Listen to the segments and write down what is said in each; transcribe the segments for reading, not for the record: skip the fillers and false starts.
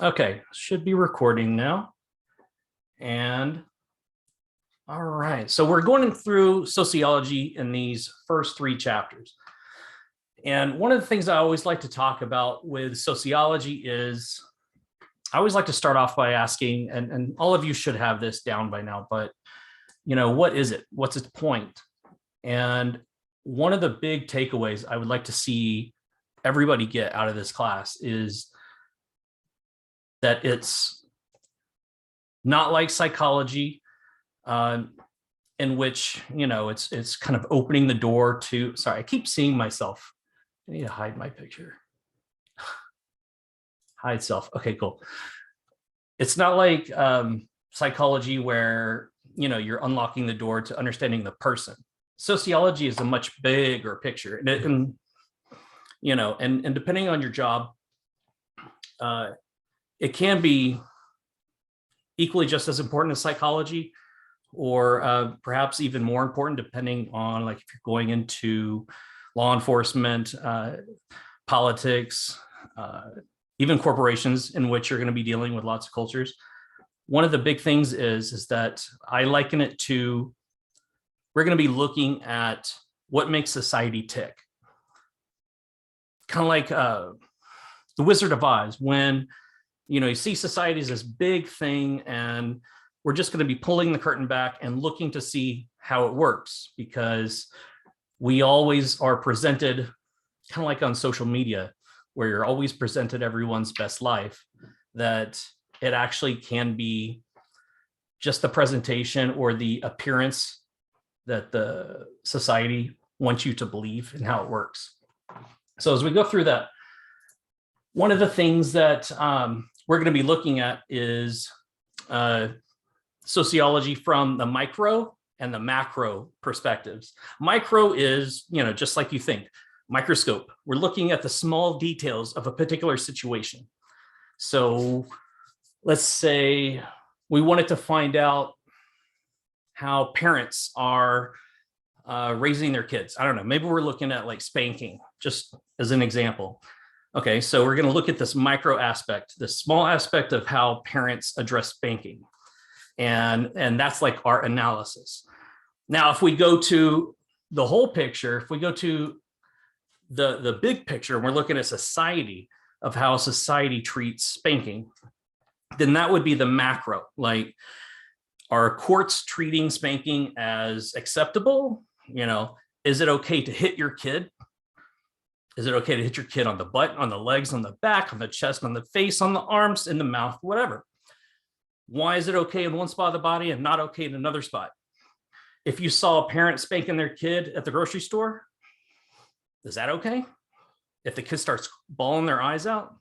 Okay, should be recording now. And all right, so we're going through sociology in these first three chapters. And one of the things I always like to talk about with sociology is I always like to start off by asking, and all of you should have this down by now, but what is it? What's its point? And one of the big takeaways I would like to see everybody get out of this class is that it's not like psychology, in which it's kind of opening the door to. Sorry, I keep seeing myself. I need to hide my picture. Hide self. Okay, cool. It's not like psychology where you're unlocking the door to understanding the person. Sociology is a much bigger picture, and depending on your job, it can be equally just as important as psychology, or perhaps even more important, depending on like if you're going into law enforcement, politics, even corporations in which you're going to be dealing with lots of cultures. One of the big things is that I liken it to, we're going to be looking at what makes society tick. Kind of like the Wizard of Oz, when you see society as this big thing, and we're just going to be pulling the curtain back and looking to see how it works, because we always are presented kind of like on social media, where you're always presented everyone's best life, that it actually can be just the presentation or the appearance that the society wants you to believe and how it works. So as we go through that, one of the things that we're going to be looking at is sociology from the micro and the macro perspectives. Micro is, just like you think, microscope. We're looking at the small details of a particular situation. So let's say we wanted to find out how parents are raising their kids. I don't know, maybe we're looking at like spanking, just as an example. Okay, so we're going to look at this micro aspect, this small aspect of how parents address spanking. And that's like our analysis. Now, if we go to the whole picture, if we go to the big picture, and we're looking at society, of how society treats spanking, then that would be the macro. Like, are courts treating spanking as acceptable? Is it okay to hit your kid? Is it okay to hit your kid on the butt, on the legs, on the back, on the chest, on the face, on the arms, in the mouth, whatever? Why is it okay in one spot of the body and not okay in another spot? If you saw a parent spanking their kid at the grocery store, is that okay? If the kid starts bawling their eyes out,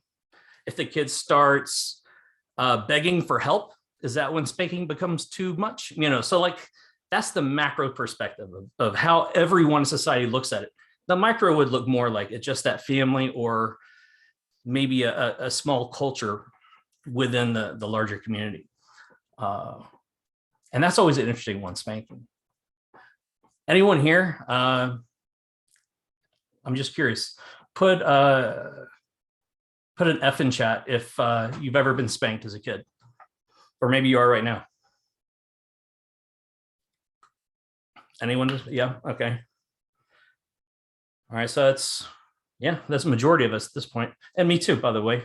if the kid starts begging for help, is that when spanking becomes too much? So like, that's the macro perspective of how everyone in society looks at it. The micro would look more like it's just that family, or maybe a small culture within the larger community. And that's always an interesting one, spanking. Anyone here? I'm just curious. Put an F in chat if you've ever been spanked as a kid, or maybe you are right now. Anyone? Yeah. Okay. All right. So that's the majority of us at this point, and me too, by the way.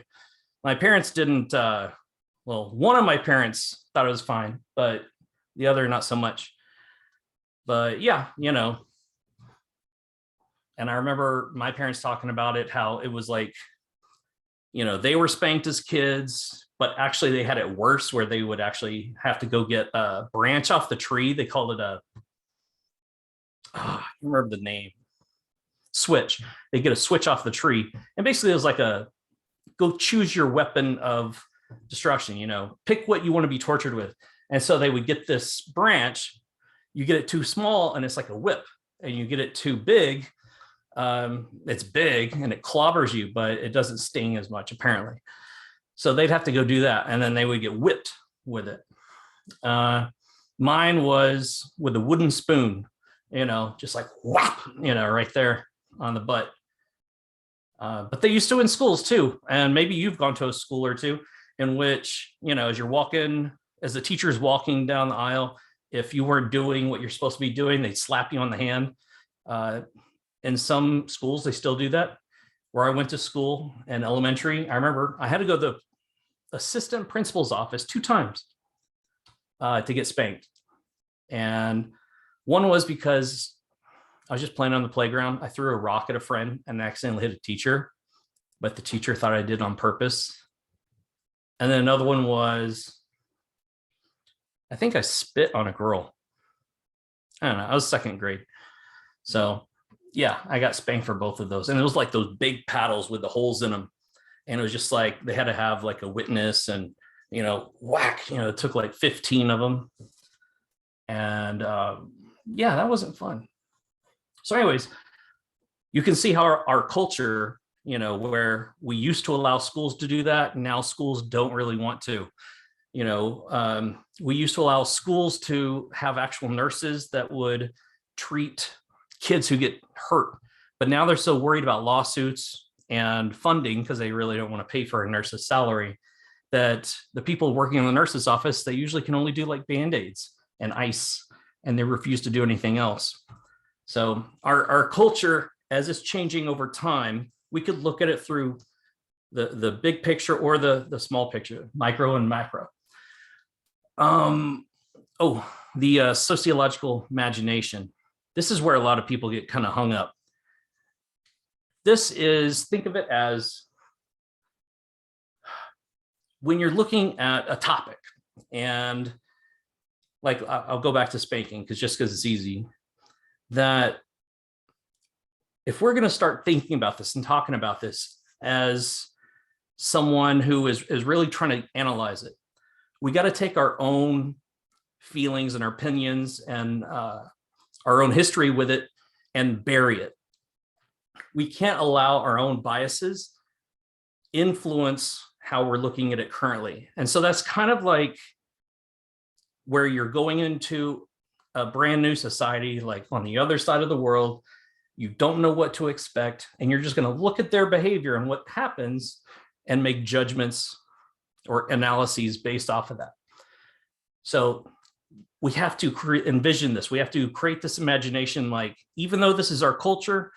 My parents didn't. Well, one of my parents thought it was fine, but the other not so much. But yeah, and I remember my parents talking about it, how it was like, they were spanked as kids, but actually they had it worse, where they would actually have to go get a branch off the tree. They called it I remember the name, switch. They get a switch off the tree. And basically it was like go choose your weapon of destruction, pick what you want to be tortured with. And so they would get this branch, you get it too small and it's like a whip, and you get it too big, it's big and it clobbers you, but it doesn't sting as much apparently. So they'd have to go do that, and then they would get whipped with it. Mine was with a wooden spoon, just like whap, right there on the butt. But they used to in schools too, and maybe you've gone to a school or two, in which, as the teacher's walking down the aisle, if you weren't doing what you're supposed to be doing, they'd slap you on the hand. In some schools, they still do that. Where I went to school in elementary, I remember I had to go to the assistant principal's office 2 times to get spanked. And one was because I was just playing on the playground. I threw a rock at a friend and accidentally hit a teacher, but the teacher thought I did on purpose. And then another one was, I think I spit on a girl. I don't know. I was 2nd grade. So yeah, I got spanked for both of those. And it was like those big paddles with the holes in them. And it was just like, they had to have like a witness and, whack, it took like 15 of them. And yeah, that wasn't fun. So anyways, you can see how our culture, where we used to allow schools to do that. Now schools don't really want to. We used to allow schools to have actual nurses that would treat kids who get hurt. But now they're so worried about lawsuits and funding, because they really don't want to pay for a nurse's salary, that the people working in the nurse's office, they usually can only do like Band-Aids and ice, and they refuse to do anything else. So our culture, as it's changing over time, we could look at it through the big picture or the small picture, micro and macro. The sociological imagination. This is where a lot of people get kind of hung up. This is, think of it as when you're looking at a topic, and like, I'll go back to spanking because it's easy, that if we're going to start thinking about this and talking about this as someone who is really trying to analyze it, we got to take our own feelings and our opinions and our own history with it and bury it. We can't allow our own biases influence how we're looking at it currently. And so that's kind of like where you're going into a brand new society, like on the other side of the world. You don't know what to expect, and you're just going to look at their behavior and what happens and make judgments or analyses based off of that. So we have to envision this. We have to create this imagination, like, even though this is our culture,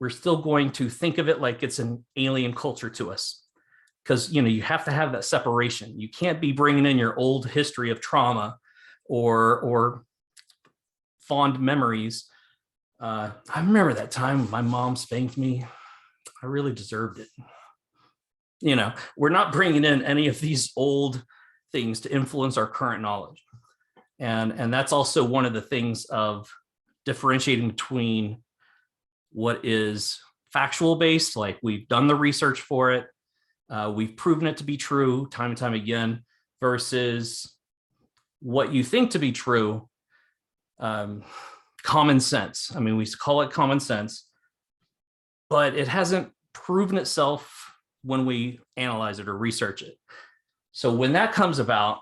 we're still going to think of it like it's an alien culture to us. Because, you have to have that separation. You can't be bringing in your old history of trauma or fond memories. I remember that time my mom spanked me. I really deserved it. We're not bringing in any of these old things to influence our current knowledge. And that's also one of the things of differentiating between what is factual based, like we've done the research for it, we've proven it to be true time and time again, versus what you think to be true, common sense. I mean, we call it common sense, but it hasn't proven itself when we analyze it or research it. So when that comes about,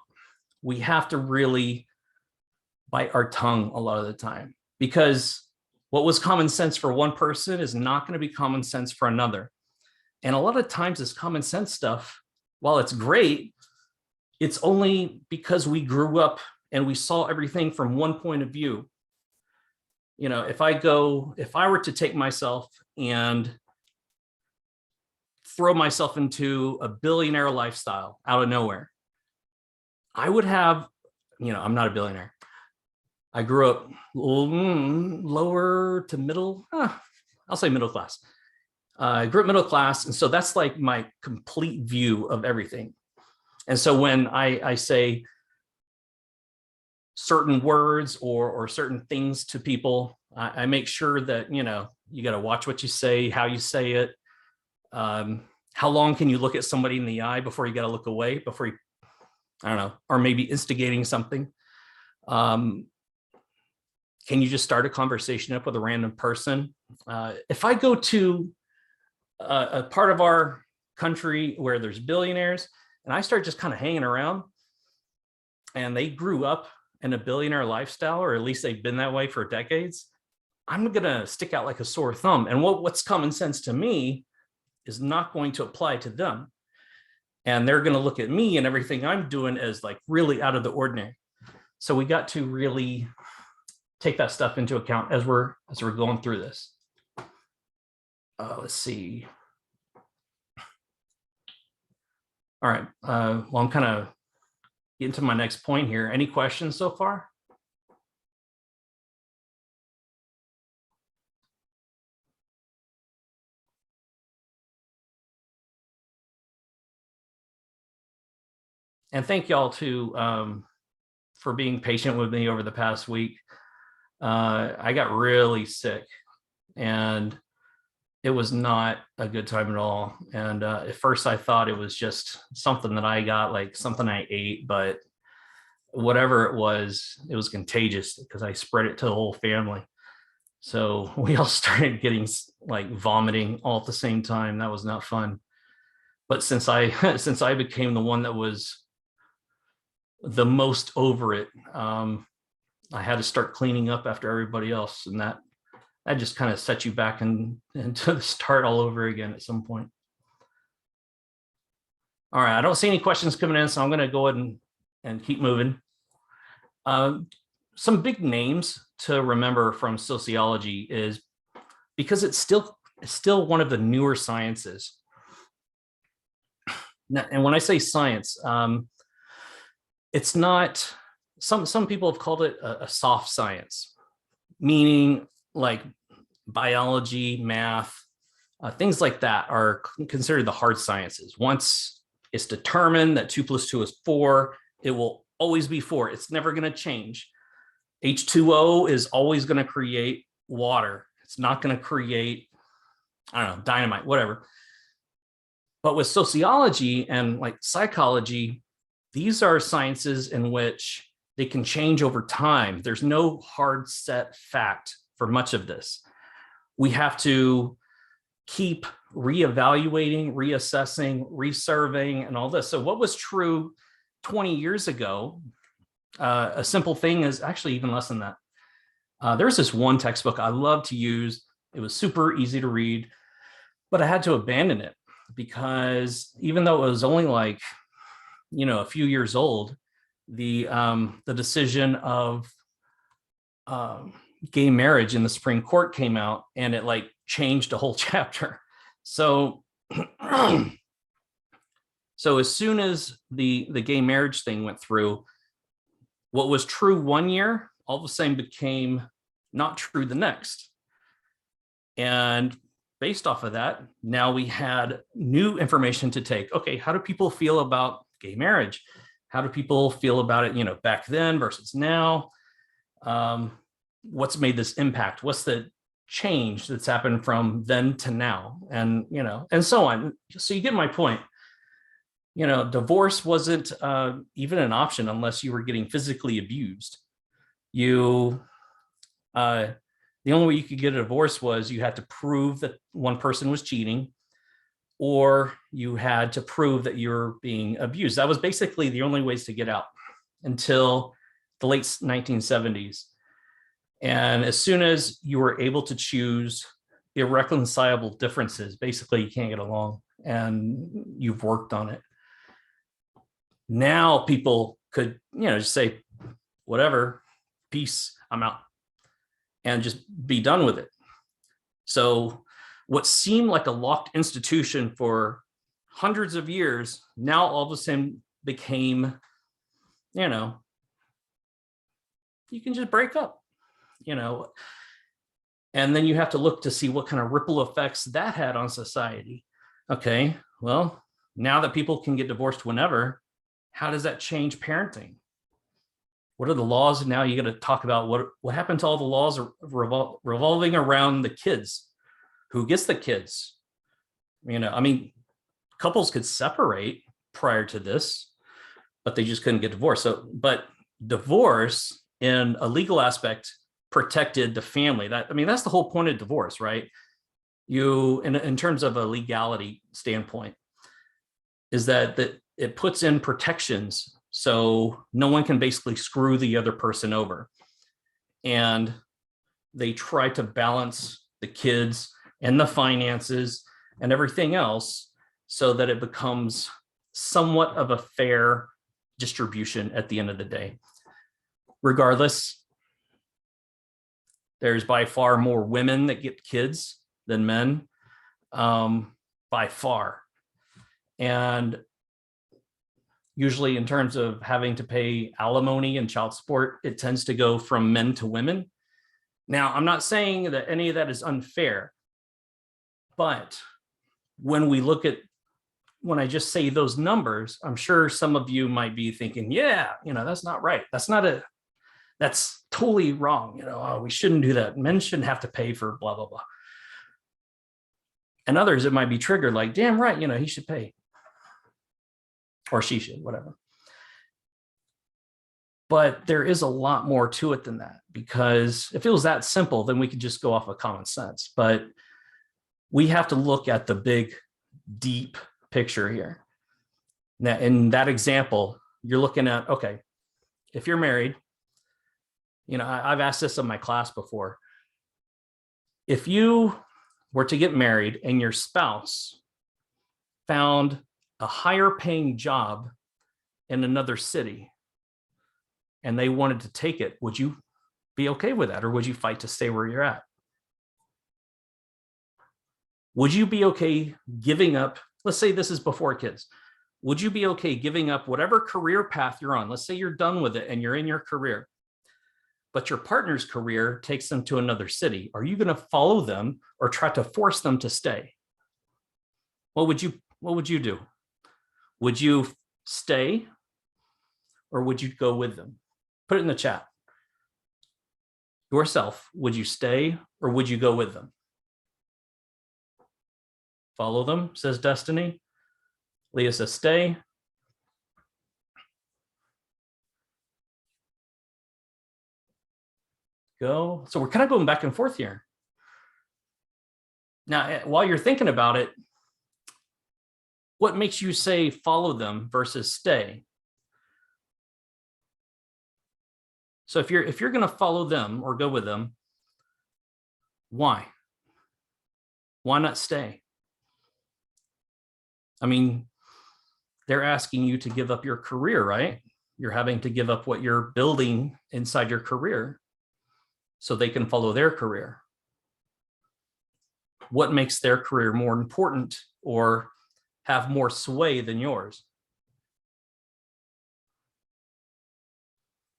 we have to really bite our tongue a lot of the time, because what was common sense for one person is not going to be common sense for another. And a lot of times this common sense stuff, while it's great, it's only because we grew up and we saw everything from one point of view. If I were to take myself and throw myself into a billionaire lifestyle out of nowhere, I would have, I'm not a billionaire. I grew up lower to middle, I'll say middle class. I grew up middle class. And so that's like my complete view of everything. And so when I say certain words or certain things to people, I make sure that, you got to watch what you say, how you say it. How long can you look at somebody in the eye before you got to look away, before you, I don't know, or maybe instigating something. Can you just start a conversation up with a random person? If I go to a part of our country where there's billionaires and I start just kind of hanging around, and they grew up in a billionaire lifestyle, or at least they've been that way for decades, I'm going to stick out like a sore thumb. And what's common sense to me is not going to apply to them. And they're going to look at me and everything I'm doing as like really out of the ordinary. So we got to really take that stuff into account as we're going through this. Let's see. All right. Well, I'm kind of getting to my next point here. Any questions so far? And thank y'all too for being patient with me over the past week. I got really sick and it was not a good time at all. And at first I thought it was just something that I got, like something I ate, but whatever it was contagious because I spread it to the whole family. So we all started getting like vomiting all at the same time. That was not fun. But since I became the one that was the most over it, I had to start cleaning up after everybody else, and that just kind of set you back into the start all over again at some point. All right, I don't see any questions coming in, so I'm going to go ahead and keep moving. Some big names to remember from sociology is because it's still one of the newer sciences. Now, and when I say science, it's not, some people have called it a soft science, meaning like biology, math, things like that are considered the hard sciences. Once it's determined that 2 + 2 is 4, it will always be 4. It's never going to change. H2O is always going to create water. It's not going to create, I don't know, dynamite, whatever. But with sociology and like psychology, these are sciences in which they can change over time. There's no hard set fact for much of this. We have to keep reevaluating, reassessing, resurveying, and all this. So what was true 20 years ago, a simple thing is actually even less than that. There's this one textbook I love to use. It was super easy to read, but I had to abandon it because even though it was only like, a few years old, the decision of gay marriage in the Supreme Court came out, and it like changed a whole chapter. So, so as soon as the gay marriage thing went through, what was true one year all of a sudden became not true the next. And based off of that, now we had new information to take. Okay, how do people feel about gay marriage? How do people feel about it, back then versus now? What's made this impact? What's the change that's happened from then to now? And, and so on. So you get my point. Divorce wasn't even an option unless you were getting physically abused. The only way you could get a divorce was you had to prove that one person was cheating, or you had to prove that you're being abused. That was basically the only ways to get out until the late 1970s. And as soon as you were able to choose irreconcilable differences, basically you can't get along and you've worked on it. Now people could, just say, whatever, peace, I'm out, and just be done with it. So what seemed like a locked institution for hundreds of years, now all of a sudden became, you can just break up, and then you have to look to see what kind of ripple effects that had on society. Okay, well, now that people can get divorced whenever, how does that change parenting? What are the laws? Now you got to talk about what happened to all the laws revolving around the kids. Who gets the kids? Couples could separate prior to this, but they just couldn't get divorced. So, but divorce in a legal aspect protected the family. That's the whole point of divorce, right? In terms of a legality standpoint, is that it puts in protections so no one can basically screw the other person over. And they try to balance the kids and the finances and everything else so that it becomes somewhat of a fair distribution at the end of the day. Regardless, there's by far more women that get kids than men, by far. And usually in terms of having to pay alimony and child support, it tends to go from men to women. Now, I'm not saying that any of that is unfair, but when I just say those numbers, I'm sure some of you might be thinking, yeah, that's not right. That's totally wrong. Oh, we shouldn't do that. Men shouldn't have to pay for blah, blah, blah. And others, it might be triggered like, damn right, he should pay. Or she should, whatever. But there is a lot more to it than that, because if it was that simple, then we could just go off of common sense. But we have to look at the big, deep picture here. Now, in that example, you're looking at, okay, if you're married, I've asked this in my class before. If you were to get married and your spouse found a higher paying job in another city and they wanted to take it, would you be okay with that? Or would you fight to stay where you're at? Would you be okay giving up? Let's say this is before kids. Would you be okay giving up whatever career path you're on? Let's say you're done with it and you're in your career, but your partner's career takes them to another city. Are you going to follow them or try to force them to stay? What would you do? Would you stay or would you go with them? Put it in the chat. Yourself, would you stay or would you go with them? Follow them, says Destiny. Leah says stay. Go. So we're kind of going back and forth here. Now, while you're thinking about it, what makes you say follow them versus stay? So if you're going to follow them or go with them, why? Why not stay? I mean, they're asking you to give up your career, right? You're having to give up what you're building inside your career so they can follow their career. What makes their career more important or have more sway than yours?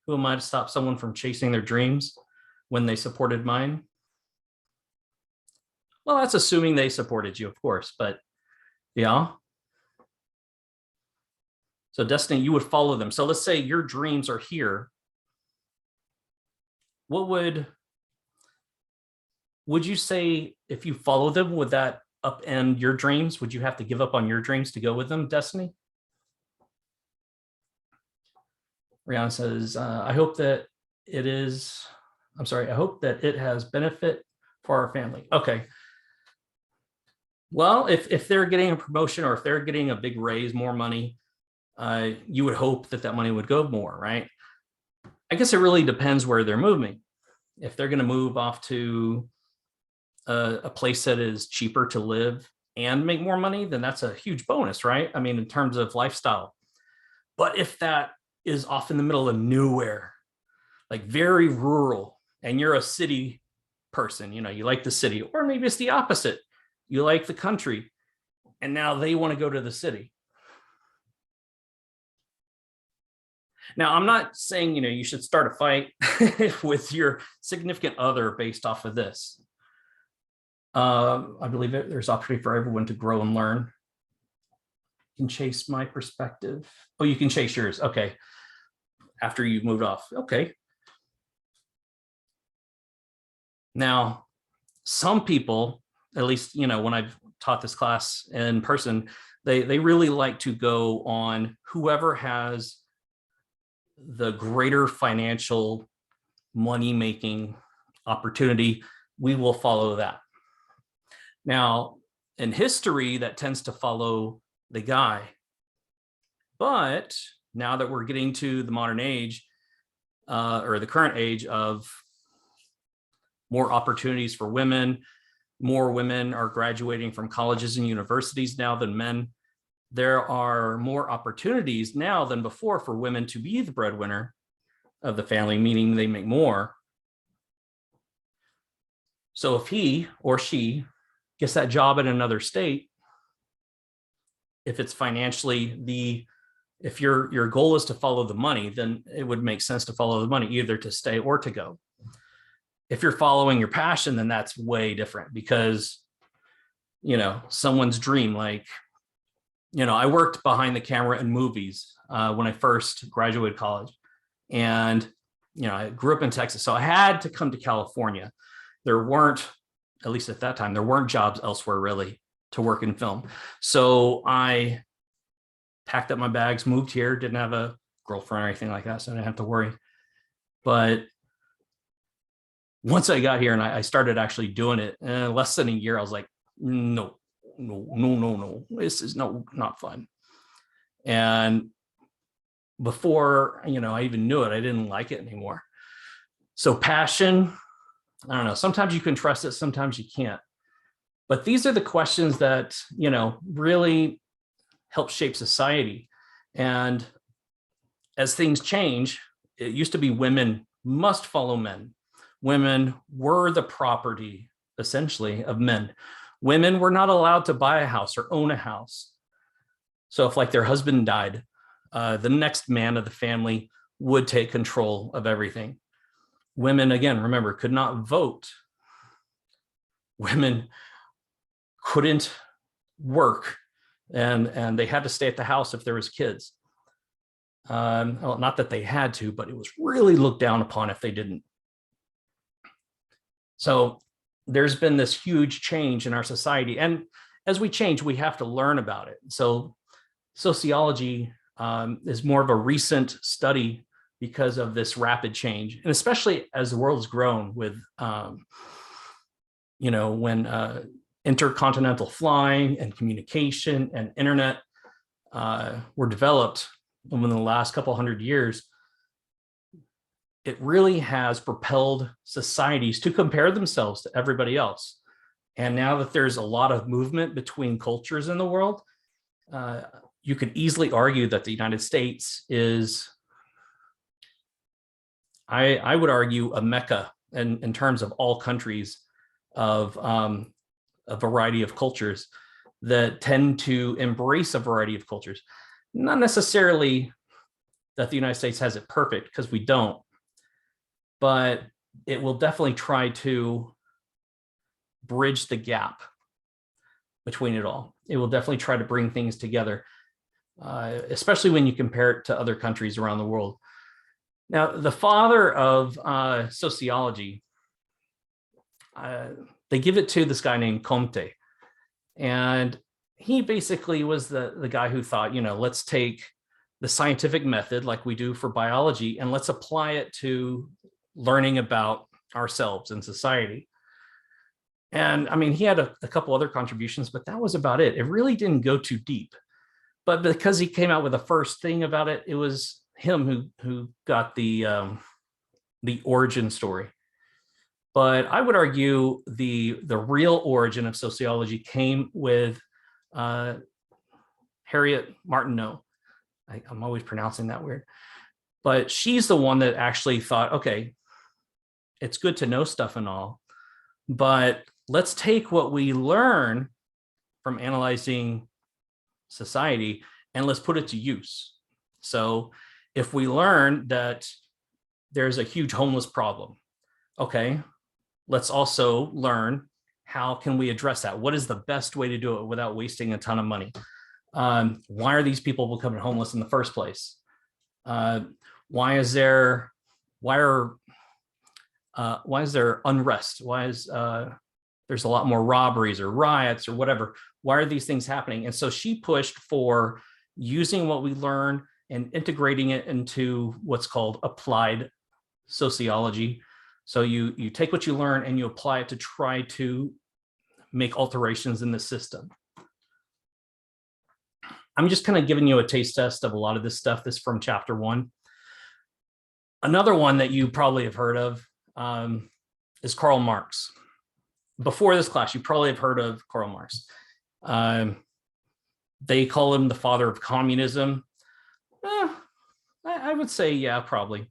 Who am I to stop someone from chasing their dreams when they supported mine? Well, that's assuming they supported you, of course, but yeah. So Destiny, you would follow them. So let's say your dreams are here. What would you say if you follow them, would that upend your dreams? Would you have to give up on your dreams to go with them, Destiny? Rihanna says, I hope that it has benefit for our family. Okay. Well, if they're getting a promotion or if they're getting a big raise, more money, you would hope that money would go more, right? I guess it really depends where they're moving. If they're going to move off to a place that is cheaper to live and make more money, then that's a huge bonus, right? I mean, in terms of lifestyle. But if that is off in the middle of nowhere, like very rural, and you're a city person, you like the city, or maybe it's the opposite. You like the country, and now they want to go to the city. Now, I'm not saying, you should start a fight with your significant other based off of this. I believe there's opportunity for everyone to grow and learn. You can chase my perspective. Oh, you can chase yours. Okay. After you've moved off. Okay. Now, some people, at least, when I've taught this class in person, they really like to go on whoever has the greater financial money-making opportunity, we will follow that. Now, in history, that tends to follow the guy. But now that we're getting to the modern age, or the current age of more opportunities for women, more women are graduating from colleges and universities now than men. there are more opportunities now than before for women to be the breadwinner of the family, meaning they make more. So if he or she gets that job in another state, if it's financially if your goal is to follow the money, then it would make sense to follow the money, either to stay or to go. If you're following your passion, then that's way different, because, someone's dream, like, I worked behind the camera in movies when I first graduated college. And, I grew up in Texas, so I had to come to California. There weren't, at least at that time, there weren't jobs elsewhere really to work in film. So I packed up my bags, moved here, didn't have a girlfriend or anything like that, so I didn't have to worry. But once I got here and I started actually doing it, in less than a year, I was like, no, this is not fun. And before, I even knew it, I didn't like it anymore. So passion, I don't know, sometimes you can trust it, sometimes you can't. But these are the questions that, really help shape society. And as things change, it used to be women must follow men. Women were the property, essentially, of men. Women were not allowed to buy a house or own a house. So if, like, their husband died, the next man of the family would take control of everything. Women, again, remember, could not vote. Women couldn't work, and they had to stay at the house if there was kids. Well, not that they had to, but it was really looked down upon if they didn't. So there's been this huge change in our society. And as we change, we have to learn about it. So sociology is more of a recent study because of this rapid change. And especially as the world has grown with, when intercontinental flying and communication and internet were developed within the last couple hundred years, it really has propelled societies to compare themselves to everybody else. And now that there's a lot of movement between cultures in the world, you could easily argue that the United States is, I would argue, a mecca in terms of all countries of a variety of cultures that tend to embrace a variety of cultures. Not necessarily that the United States has it perfect, because we don't, but it will definitely try to bridge the gap between it all. It will definitely try to bring things together, especially when you compare it to other countries around the world. Now, the father of sociology, they give it to this guy named Comte. And he basically was the guy who thought, let's take the scientific method like we do for biology, and let's apply it to learning about ourselves and society. And I mean, he had a couple other contributions, but that was about it. It really didn't go too deep. But because he came out with the first thing about it, it was him who got the origin story. But I would argue the real origin of sociology came with Harriet Martineau. I'm always pronouncing that weird. But she's the one that actually thought, okay, it's good to know stuff and all, but let's take what we learn from analyzing society and let's put it to use. So if we learn that there's a huge homeless problem, okay, let's also learn how can we address that? What is the best way to do it without wasting a ton of money? Why are these people becoming homeless in the first place? Why is there unrest? Why is there's a lot more robberies or riots or whatever? Why are these things happening? And so she pushed for using what we learn and integrating it into what's called applied sociology. So you take what you learn and you apply it to try to make alterations in the system. I'm just kind of giving you a taste test of a lot of this stuff. This is from chapter 1. Another one that you probably have heard of is Karl Marx. Before this class, you probably have heard of Karl Marx. They call him the father of communism. I would say, yeah, probably.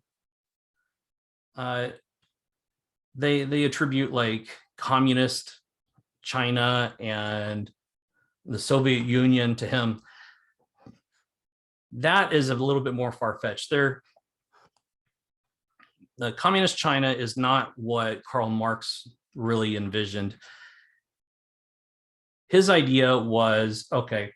They attribute like communist China and the Soviet Union to him. That is a little bit more far-fetched. The communist China is not what Karl Marx really envisioned. His idea was, okay,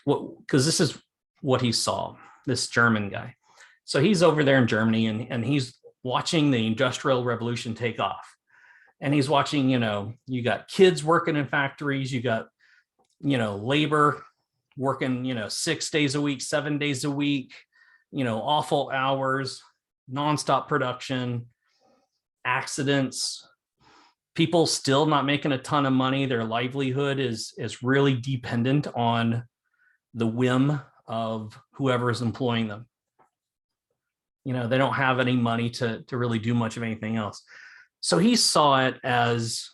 because this is what he saw, this German guy. So he's over there in Germany and he's watching the Industrial Revolution take off. And he's watching, you got kids working in factories, you got, labor working, 6 days a week, 7 days a week, awful hours, nonstop production, accidents, people still not making a ton of money. Their livelihood is really dependent on the whim of whoever is employing them. They don't have any money to really do much of anything else. So he saw it as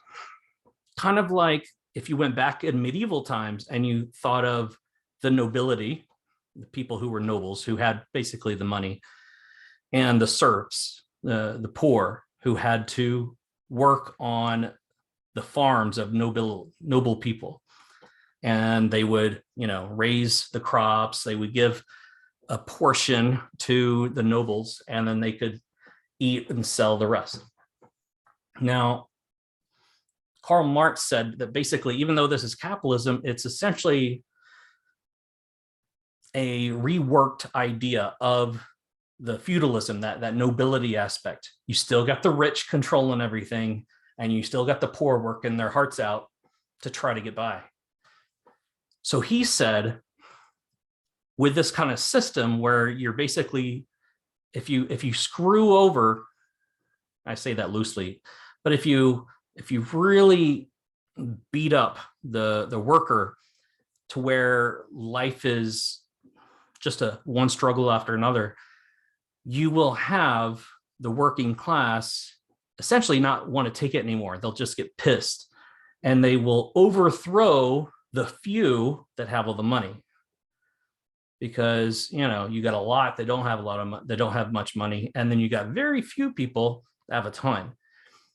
kind of like if you went back in medieval times and you thought of the nobility, the people who were nobles, who had basically the money, and the serfs, the poor, who had to work on the farms of noble people. And they would, raise the crops, they would give a portion to the nobles, and then they could eat and sell the rest. Now, Karl Marx said that basically, even though this is capitalism, it's essentially a reworked idea of the feudalism, that nobility aspect. You still got the rich controlling everything, and you still got the poor working their hearts out to try to get by. So he said, with this kind of system where you're basically, if you screw over, I say that loosely, but if you really beat up the worker to where life is just one struggle after another, you will have the working class essentially not want to take it anymore. They'll just get pissed, and they will overthrow the few that have all the money, because you got a lot that don't have they don't have much money, and then you got very few people that have a ton.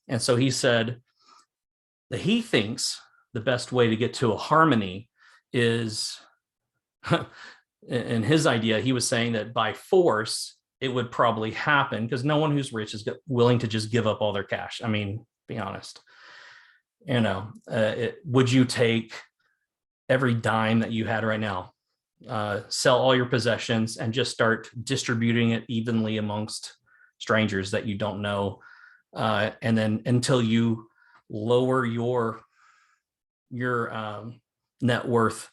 And so he said that he thinks the best way to get to a harmony is in his idea, he was saying that by force it would probably happen, because no one who's rich is willing to just give up all their cash. I mean, be honest. Would you take every dime that you had right now, sell all your possessions, and just start distributing it evenly amongst strangers that you don't know, and then until you lower your net worth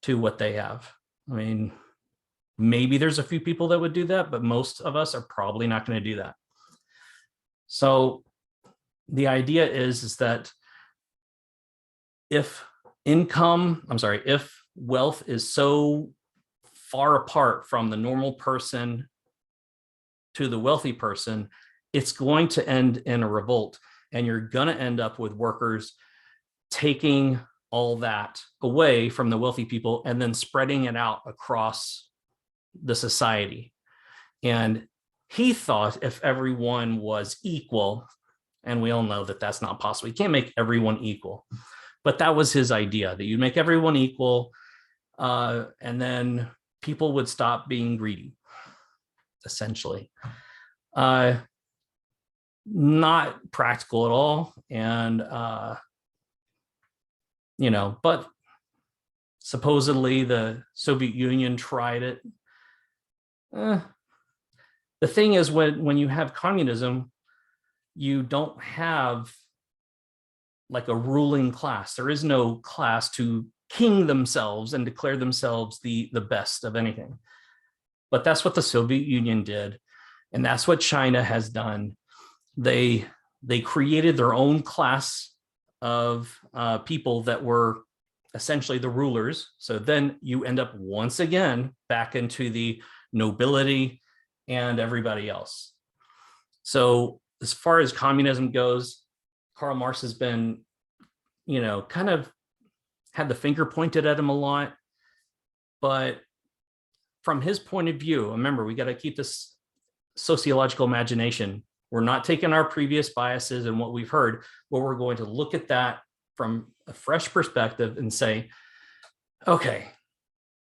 to what they have? I mean, maybe there's a few people that would do that, but most of us are probably not going to do that. So the idea is that if wealth is so far apart from the normal person to the wealthy person, it's going to end in a revolt, and you're going to end up with workers taking all that away from the wealthy people and then spreading it out across the society. And he thought if everyone was equal, and we all know that that's not possible. You can't make everyone equal. But that was his idea, that you make everyone equal, and then people would stop being greedy, essentially. Not practical at all. And, but supposedly the Soviet Union tried it. The thing is, when you have communism, you don't have like a ruling class. There is no class to king themselves and declare themselves the best of anything. But that's what the Soviet Union did, and that's what China has done. They created their own class of people that were essentially the rulers. So then you end up once again back into the nobility and everybody else. So as far as communism goes, Karl Marx has been, kind of had the finger pointed at him a lot. But from his point of view, remember, we got to keep this sociological imagination. We're not taking our previous biases and what we've heard, but we're going to look at that from a fresh perspective and say, okay,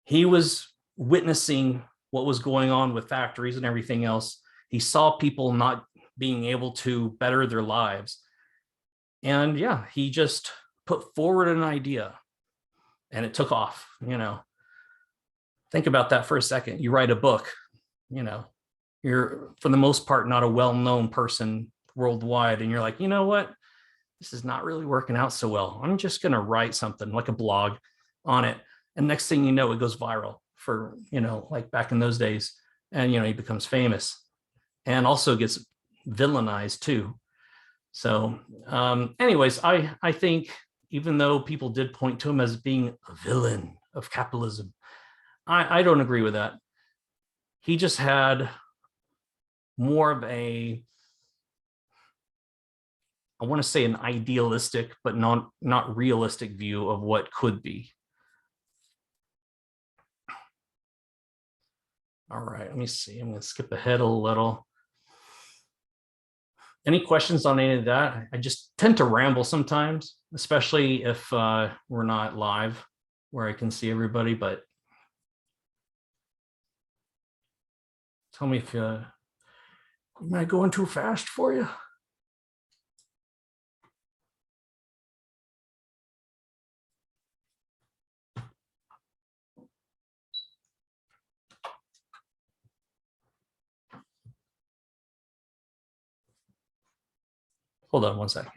he was witnessing what was going on with factories and everything else. He saw people not being able to better their lives. And yeah, he just put forward an idea and it took off. Think about that for a second. You write a book, you're for the most part not a well-known person worldwide, and you're like, you know what, this is not really working out so well. I'm just going to write something like a blog on it, and next thing you know, it goes viral for like back in those days, and he becomes famous and also gets villainized too. So anyways, I think even though people did point to him as being a villain of capitalism, I don't agree with that. He just had more of a, I want to say an idealistic, but not realistic view of what could be. All right, let me see. I'm going to skip ahead a little. Any questions on any of that? I just tend to ramble sometimes, especially if we're not live where I can see everybody, but tell me if am I going too fast for you? Hold on one second.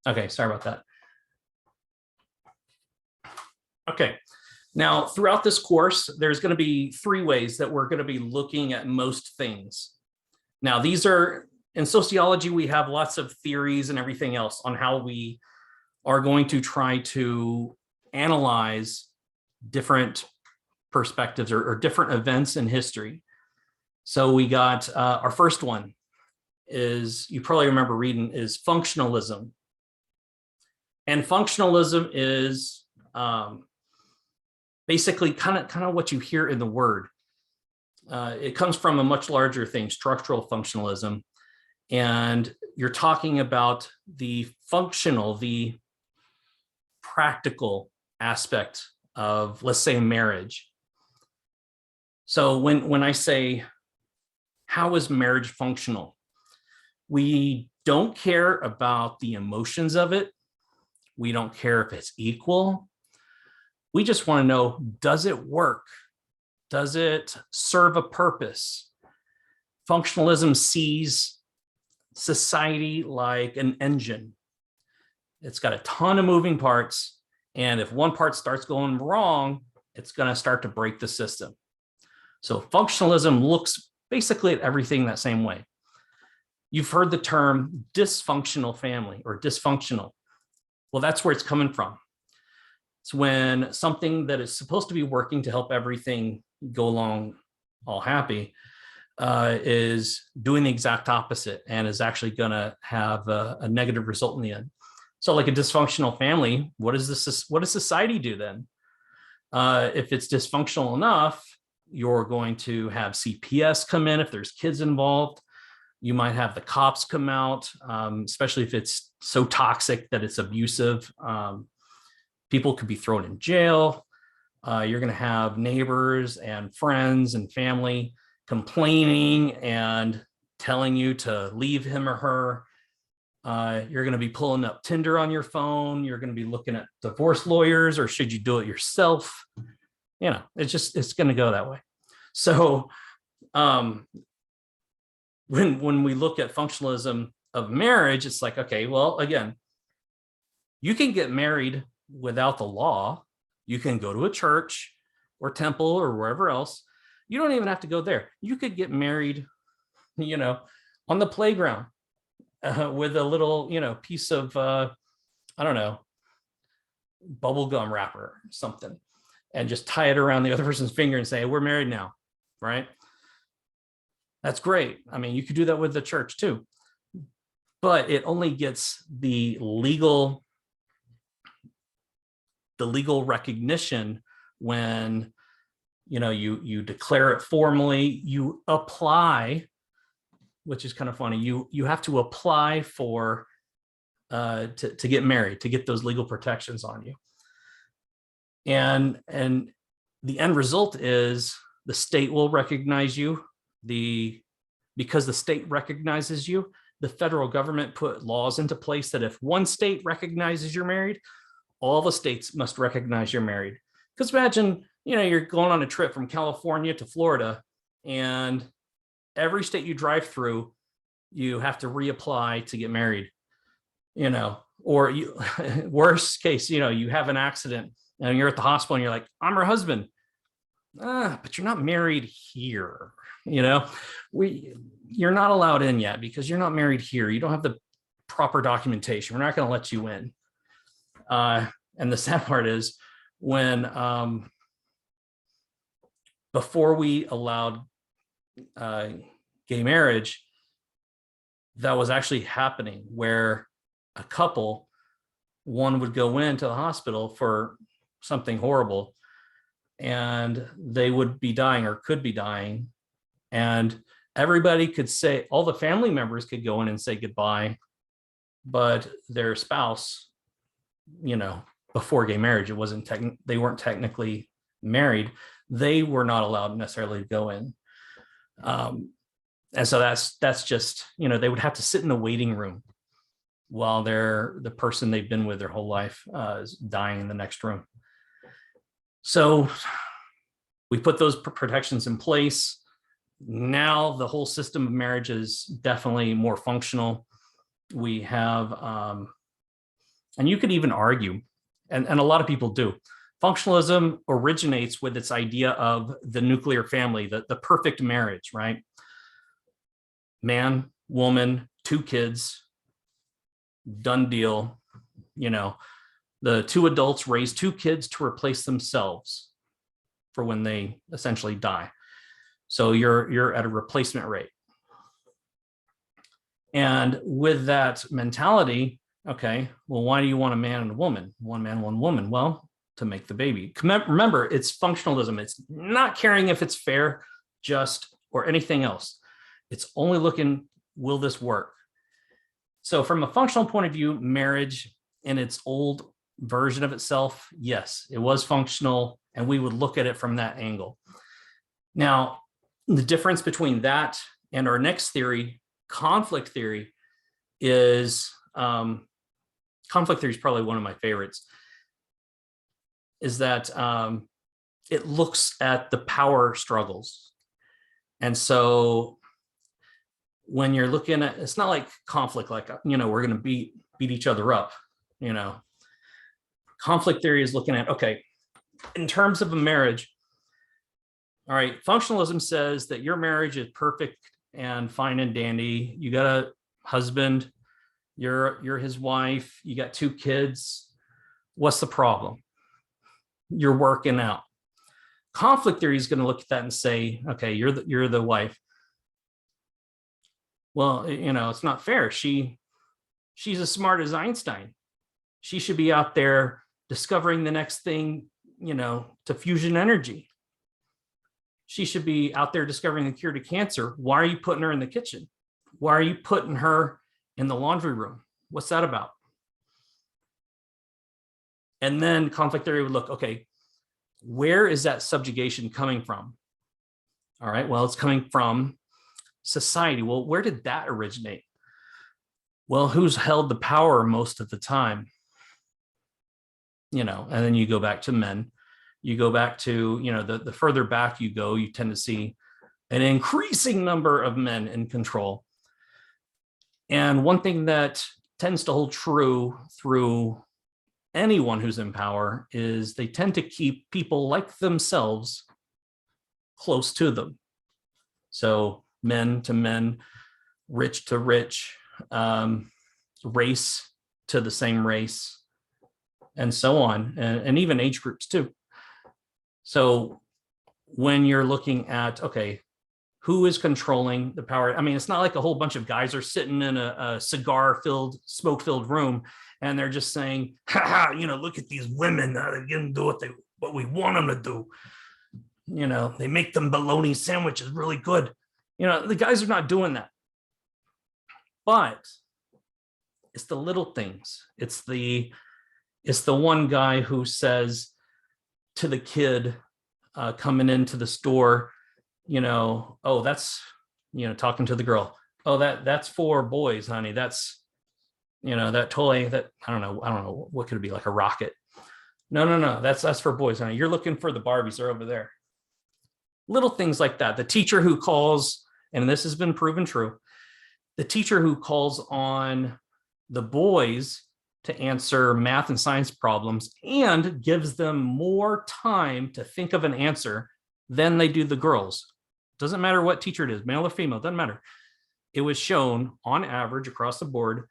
Okay, sorry about that. Okay, now throughout this course, there's going to be 3 ways that we're going to be looking at most things. Now, these are, in sociology, we have lots of theories and everything else on how we are going to try to analyze different perspectives or different events in history. So we got our first one is, you probably remember reading, is functionalism. And functionalism is basically kind of what you hear in the word. It comes from a much larger thing, structural functionalism. And you're talking about the functional, the practical aspect of, let's say, marriage. So when I say, how is marriage functional? We don't care about the emotions of it. We don't care if it's equal. We just want to know, does it work? Does it serve a purpose? Functionalism sees society like an engine. It's got a ton of moving parts, and if one part starts going wrong, it's going to start to break the system. So functionalism looks basically at everything that same way. You've heard the term dysfunctional family or dysfunctional. Well, that's where it's coming from. It's when something that is supposed to be working to help everything go along all happy is doing the exact opposite and is actually going to have a negative result in the end. So like a dysfunctional family, what does society do then? If it's dysfunctional enough, you're going to have CPS come in if there's kids involved. You might have the cops come out, especially if it's so toxic that it's abusive. People could be thrown in jail. You're going to have neighbors and friends and family complaining and telling you to leave him or her. You're going to be pulling up Tinder on your phone. You're going to be looking at divorce lawyers, or should you do it yourself? It's going to go that way. So when we look at functionalism of marriage, it's like, okay, well, again, you can get married without the law. You can go to a church or temple or wherever else. You don't even have to go there. You could get married, on the playground with a little, piece of, I don't know, bubble gum wrapper or something. and just tie it around the other person's finger and say, we're married now, right? That's great. I mean, you could do that with the church too, but it only gets the legal recognition when you declare it formally, you apply, which is kind of funny. You have to apply for to get married, to get those legal protections on you. And the end result is the state will recognize you. Because the state recognizes you, the federal government put laws into place that if one state recognizes you're married, all the states must recognize you're married. Because imagine, you're going on a trip from California to Florida, and every state you drive through, you have to reapply to get married, or worst case, you have an accident and you're at the hospital and you're like, I'm her husband. But you're not married here. You're not allowed in yet because you're not married here. You don't have the proper documentation. We're not going to let you in. And the sad part is when before we allowed gay marriage, that was actually happening, where a couple, one would go into the hospital for something horrible, and they would be dying or could be dying. And everybody could say, all the family members could go in and say goodbye, but their spouse, before gay marriage, it wasn't they weren't technically married. They were not allowed necessarily to go in. And so that's just, they would have to sit in the waiting room while the person they've been with their whole life is dying in the next room. So we put those protections in place. Now the whole system of marriage is definitely more functional. We have, and you could even argue, and a lot of people do, functionalism originates with its idea of the nuclear family, the perfect marriage, right? Man, woman, 2 kids, done deal. The 2 adults raise 2 kids to replace themselves for when they essentially die. So you're at a replacement rate. And with that mentality, okay, well, why do you want a man and a woman? One man, one woman. Well, to make the baby. Remember, it's functionalism. It's not caring if it's fair, just, or anything else. It's only looking, will this work? So from a functional point of view, marriage in its old version of itself, yes, it was functional, and we would look at it from that angle. Now, the difference between that and our next theory, conflict theory, is conflict theory is probably one of my favorites, is that it looks at the power struggles. And so when you're looking at, it's not like conflict, like, we're going to beat each other up, Conflict theory is looking at, okay, in terms of a marriage, all right, functionalism says that your marriage is perfect and fine and dandy. You got a husband, you're his wife, you got 2 kids. What's the problem? You're working out. Conflict theory is going to look at that and say, okay, you're the wife. Well, it's not fair. She's as smart as Einstein. She should be out there discovering the next thing, to fusion energy. She should be out there discovering the cure to cancer. Why are you putting her in the kitchen? Why are you putting her in the laundry room? What's that about? And then conflict theory would look, okay, where is that subjugation coming from? All right, well, it's coming from society. Well, where did that originate? Well, who's held the power most of the time? And then you go back to men. You go back to, the further back you go, you tend to see an increasing number of men in control. And one thing that tends to hold true through anyone who's in power is they tend to keep people like themselves close to them. So men to men, rich to rich, race to the same race, and so on, and even age groups too. So when you're looking at, okay, who is controlling the power? I mean, it's not like a whole bunch of guys are sitting in a cigar-filled, smoke-filled room, and they're just saying, ha, ha, look at these women, they can do what we want them to do. They make them bologna sandwiches really good. The guys are not doing that. But it's the little things. It's the one guy who says to the kid coming into the store, oh, that's, talking to the girl. Oh, that's for boys, honey. That's, that toy that, I don't know. What could it be, like a rocket? No. That's for boys, honey. You're looking for the Barbies. They're over there. Little things like that. The teacher who calls, and this has been proven true, the teacher who calls on the boys to answer math and science problems and gives them more time to think of an answer than they do the girls. Doesn't matter what teacher it is, male or female, doesn't matter. It was shown on average across the board,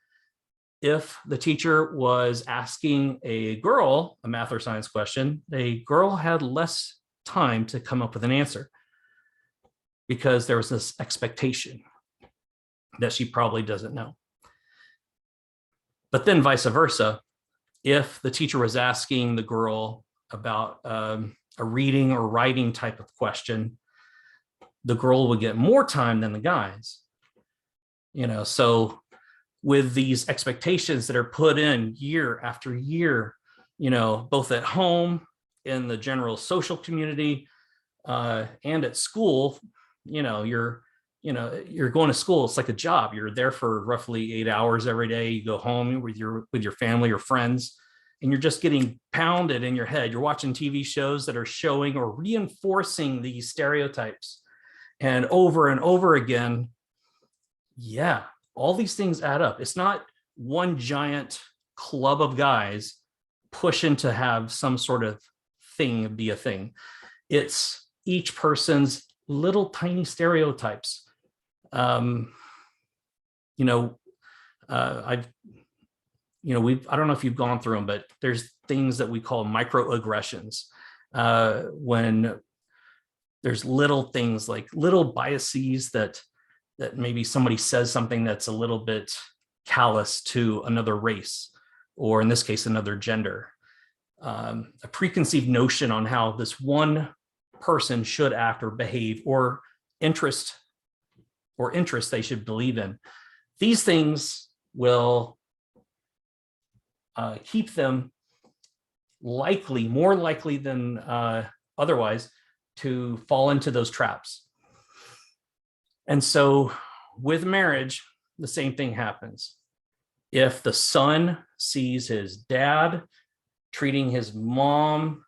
if the teacher was asking a girl a math or science question, a girl had less time to come up with an answer because there was this expectation that she probably doesn't know. But then vice versa, if the teacher was asking the girl about a reading or writing type of question, the girl would get more time than the guys. So with these expectations that are put in year after year, both at home, in the general social community, and at school, you're going to school. It's like a job. You're there for roughly 8 hours every day. You go home with your family or friends, and you're just getting pounded in your head. You're watching TV shows that are showing or reinforcing these stereotypes, and over again. Yeah, all these things add up. It's not one giant club of guys pushing to have some sort of thing be a thing. It's each person's little tiny stereotypes. I don't know if you've gone through them, but there's things that we call microaggressions, when there's little things like little biases that maybe somebody says something that's a little bit callous to another race, or in this case, another gender, a preconceived notion on how this one person should act or behave, or interest they should believe in. These things will keep them more likely than otherwise to fall into those traps. And so with marriage, the same thing happens. If the son sees his dad treating his mom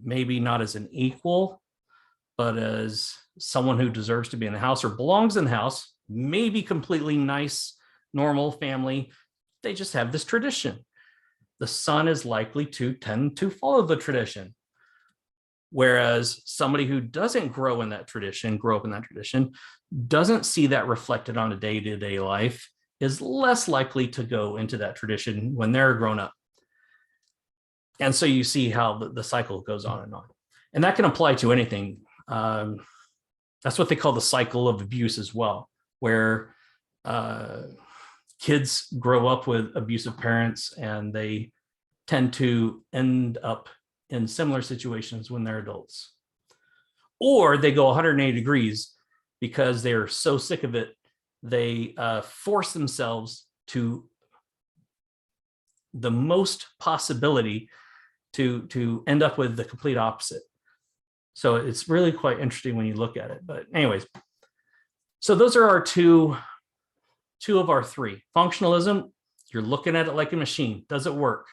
maybe not as an equal, but as someone who deserves to be in the house or belongs in the house, maybe completely nice, normal family, they just have this tradition. The son is likely to tend to follow the tradition. Whereas somebody who doesn't grow up in that tradition, doesn't see that reflected on a day-to-day life, is less likely to go into that tradition when they're grown up. And so you see how the cycle goes on and on. And that can apply to anything. That's what they call the cycle of abuse as well, where kids grow up with abusive parents and they tend to end up in similar situations when they're adults. Or they go 180 degrees because they're so sick of it, they force themselves to the most possibility to end up with the complete opposite. So it's really quite interesting when you look at it. But anyways, so those are our two of our three. Functionalism, you're looking at it like a machine. Does it work?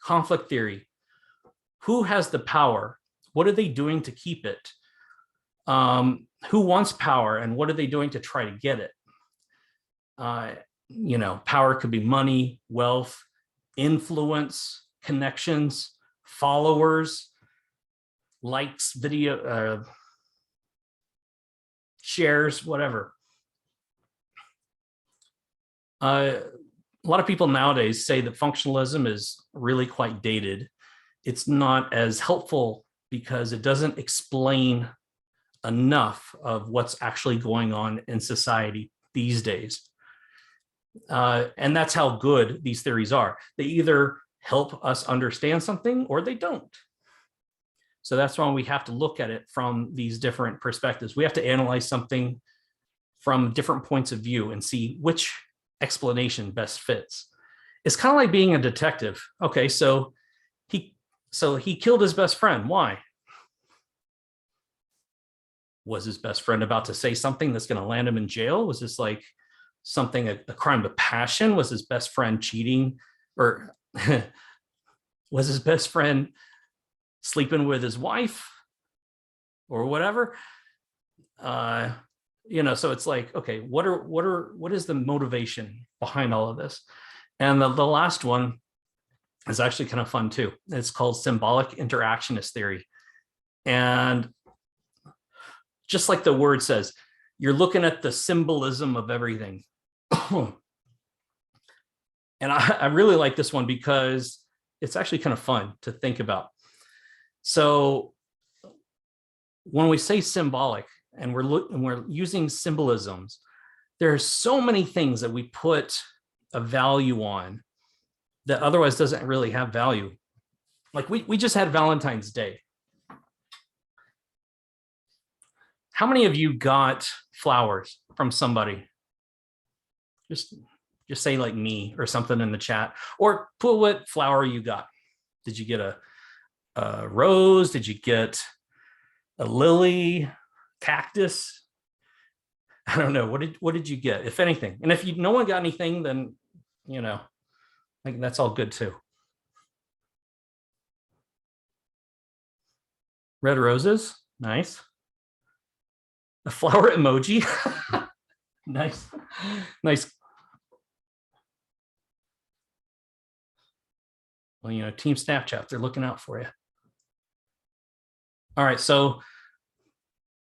Conflict theory. Who has the power? What are they doing to keep it? Who wants power and what are they doing to try to get it? Power could be money, wealth, influence, connections, followers, likes, video, shares, whatever. A lot of people nowadays say that functionalism is really quite dated. It's not as helpful because it doesn't explain enough of what's actually going on in society these days. And that's how good these theories are. They either help us understand something or they don't. So that's why we have to look at it from these different perspectives. We have to analyze something from different points of view and see which explanation best fits. It's kind of like being a detective. Okay, so he killed his best friend. Why? Was his best friend about to say something that's going to land him in jail? Was this like something, a crime of passion? Was his best friend cheating? Or was his best friend sleeping with his wife or whatever? So it's like, okay, what is the motivation behind all of this? And the last one is actually kind of fun too. It's called symbolic interactionist theory. And just like the word says, you're looking at the symbolism of everything. And I really like this one because it's actually kind of fun to think about. So when we say symbolic and we're using symbolisms, there are so many things that we put a value on that otherwise doesn't really have value. Like we just had Valentine's Day. How many of you got flowers from somebody? Just say like me or something in the chat, or put what flower you got. Did you get a rose? Did you get a lily, cactus? I don't know. What did you get, if anything? And if no one got anything, then like that's all good too. Red roses, nice. A flower emoji, nice. Well, Team Snapchat, they're looking out for you. All right, so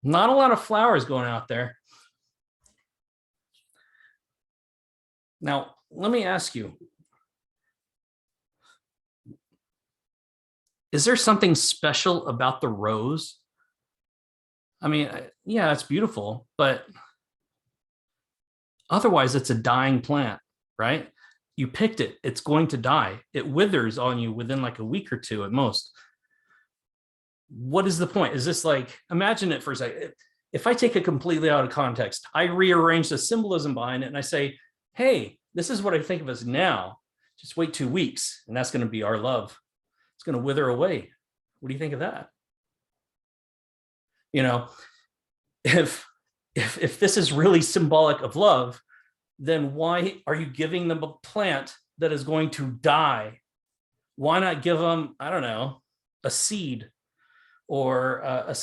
not a lot of flowers going out there. Now, let me ask you, is there something special about the rose? I mean, yeah, it's beautiful, but otherwise it's a dying plant, right? You picked it, it's going to die. It withers on you within like a week or two at most. What is the point? Is this like, imagine it for a second. If I take it completely out of context, I rearrange the symbolism behind it and I say, hey, this is what I think of as now. Just wait 2 weeks and that's going to be our love. It's going to wither away. What do you think of that? If this is really symbolic of love, then why are you giving them a plant that is going to die? Why not give them, I don't know, a seed or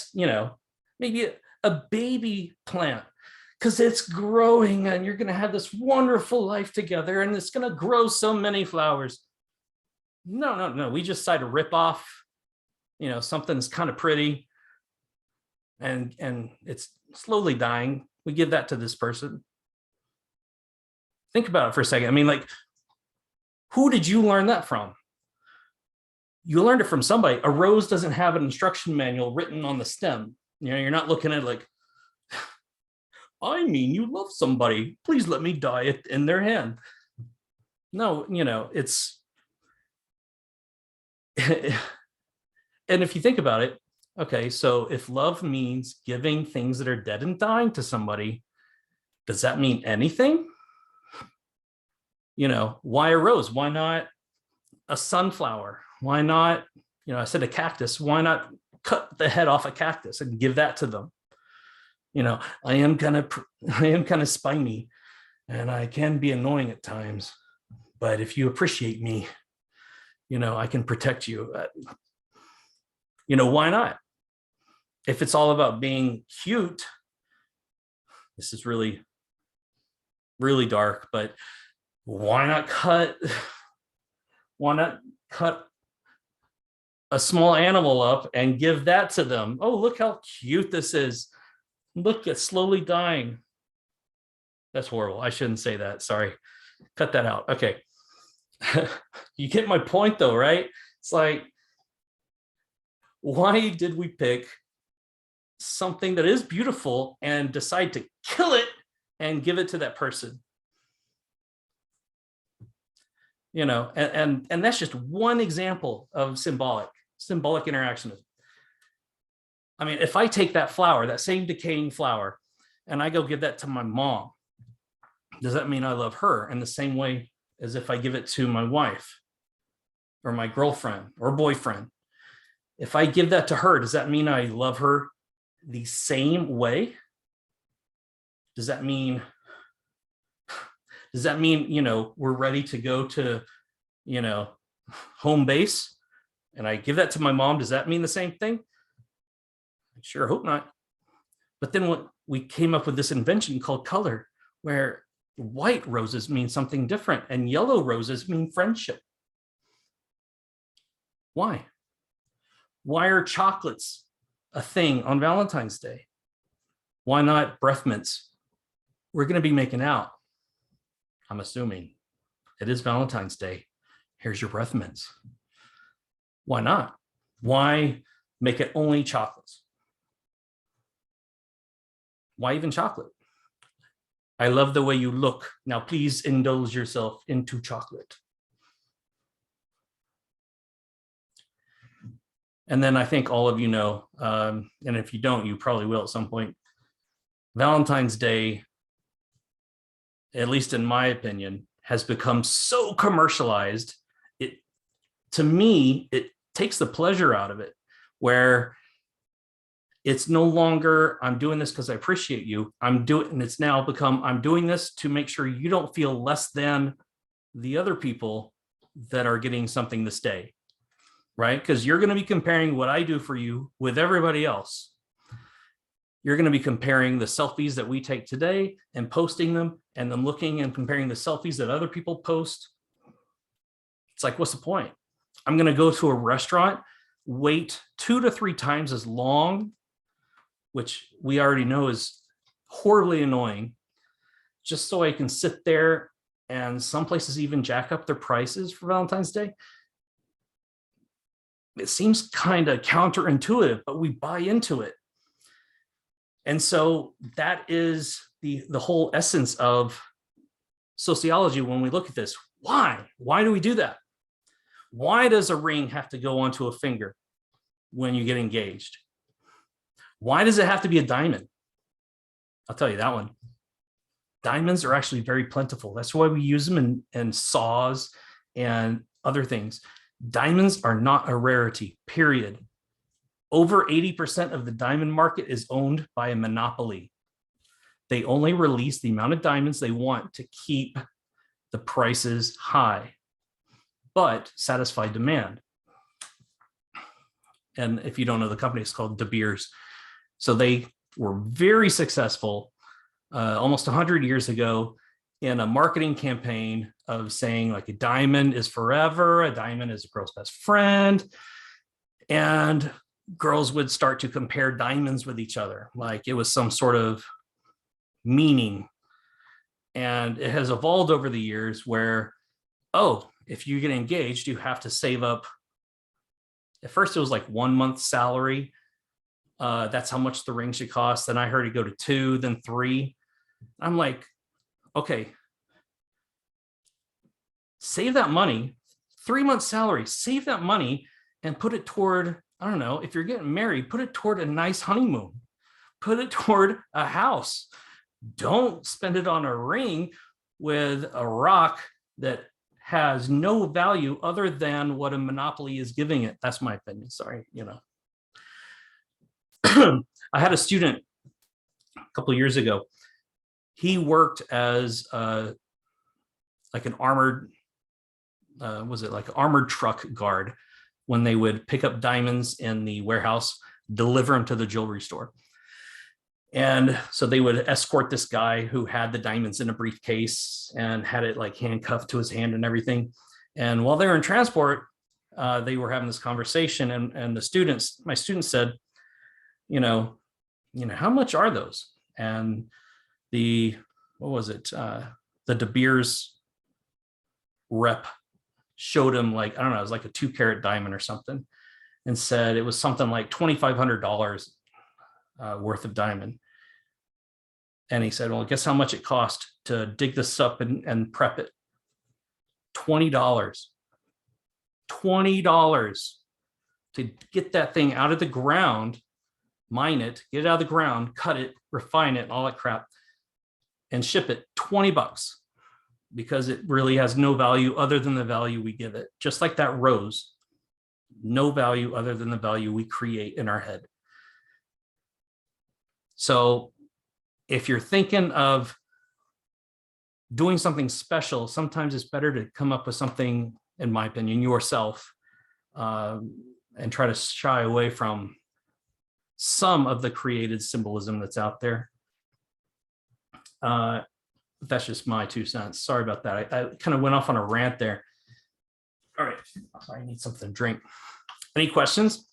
maybe a baby plant, because it's growing and you're going to have this wonderful life together and it's going to grow so many flowers. No. We just decide to rip off, something's kind of pretty and it's slowly dying. We give that to this person. Think about it for a second. I mean, like, who did you learn that from? You learned it from somebody. A rose doesn't have an instruction manual written on the stem. You're not looking at like, I mean, you love somebody. Please let me die it in their hand. No, it's, and if you think about it, okay, so if love means giving things that are dead and dying to somebody, does that mean anything? Why a rose? Why not a sunflower? Why not, I said a cactus. Why not cut the head off a cactus and give that to them? I am kind of spiny and I can be annoying at times, but if you appreciate me, I can protect you. Why not? If it's all about being cute, this is really, really dark, but why not cut a small animal up and give that to them? Oh, look how cute this is. Look, it's slowly dying. That's horrible. I shouldn't say that. Sorry. Cut that out. Okay. You get my point though, right? It's like, Why did we pick something that is beautiful and decide to kill it and give it to that person? You know, and that's just one example of symbolic interaction. I mean, if I take that flower, that same decaying flower, and I go give that to my mom, does that mean I love her in the same way as if I give it to my wife or my girlfriend or boyfriend? If I give that to her, does that mean I love her the same way? Does that mean, you know, we're ready to go to, you know, home base, and I give that to my mom? Does that mean the same thing? I sure hope not. But then what we came up with this invention called color, where white roses mean something different and yellow roses mean friendship. Why? Why are chocolates a thing on Valentine's Day? Why not breath mints? We're going to be making out. I'm assuming it is Valentine's Day. Here's your breath mints. Why not? Why make it only chocolates? Why even chocolate? I love the way you look. Now, please indulge yourself into chocolate. And then I think all of you know, and if you don't, you probably will at some point, Valentine's Day, at least in my opinion, has become so commercialized. To me, it takes the pleasure out of it, where it's no longer, I'm doing this because I appreciate you. And it's now become, I'm doing this to make sure you don't feel less than the other people that are getting something this day, right? Because you're going to be comparing what I do for you with everybody else. You're going to be comparing the selfies that we take today and posting them, and then looking and comparing the selfies that other people post. It's like, what's the point? I'm going to go to a restaurant, wait 2 to 3 times as long, which we already know is horribly annoying, just so I can sit there, and some places even jack up their prices for Valentine's Day. It seems kind of counterintuitive, but we buy into it. And so that is the whole essence of sociology when we look at this. Why? Why do we do that? Why does a ring have to go onto a finger when you get engaged? Why does it have to be a diamond? I'll tell you that one. Diamonds are actually very plentiful. That's why we use them in saws and other things. Diamonds are not a rarity, period. Over 80% of the diamond market is owned by a monopoly. They only release the amount of diamonds they want to keep the prices high, but satisfy demand. And if you don't know the company, it's called De Beers. So they were very successful almost 100 years ago in a marketing campaign of saying, like, a diamond is forever, a diamond is a girl's best friend. And girls would start to compare diamonds with each other, like it was some sort of meaning. And it has evolved over the years where, oh, if you get engaged, you have to save up. At first it was like 1 month's salary. That's how much the ring should cost. Then I heard it go to 2, then 3. I'm like, okay, save that money, 3 months salary, save that money and put it toward, I don't know, if you're getting married, put it toward a nice honeymoon, put it toward a house. Don't spend it on a ring with a rock that has no value other than what a monopoly is giving it. That's my opinion. Sorry, you know. I had a student a couple of years ago. He worked as like an armored, armored truck guard when they would pick up diamonds in the warehouse, deliver them to the jewelry store. And so they would escort this guy who had the diamonds in a briefcase and had it like handcuffed to his hand and everything. And while they were in transport, they were having this conversation, and my students said, you know, how much are those? And the De Beers rep showed him, like, I don't know, it was like a 2-carat diamond or something. and said it was something like $2,500 worth of diamond. And he said, well, guess how much it cost to dig this up and prep it? $20. $20 to get that thing out of the ground, mine it, get it out of the ground, cut it, refine it, all that crap, and ship it. $20, because it really has no value other than the value we give it. Just like that rose, no value other than the value we create in our head. So if you're thinking of doing something special, sometimes it's better to come up with something, in my opinion, yourself, and try to shy away from some of the created symbolism that's out there. That's just my 2 cents. Sorry about that. I kind of went off on a rant there. All right, I need something to drink. Any questions?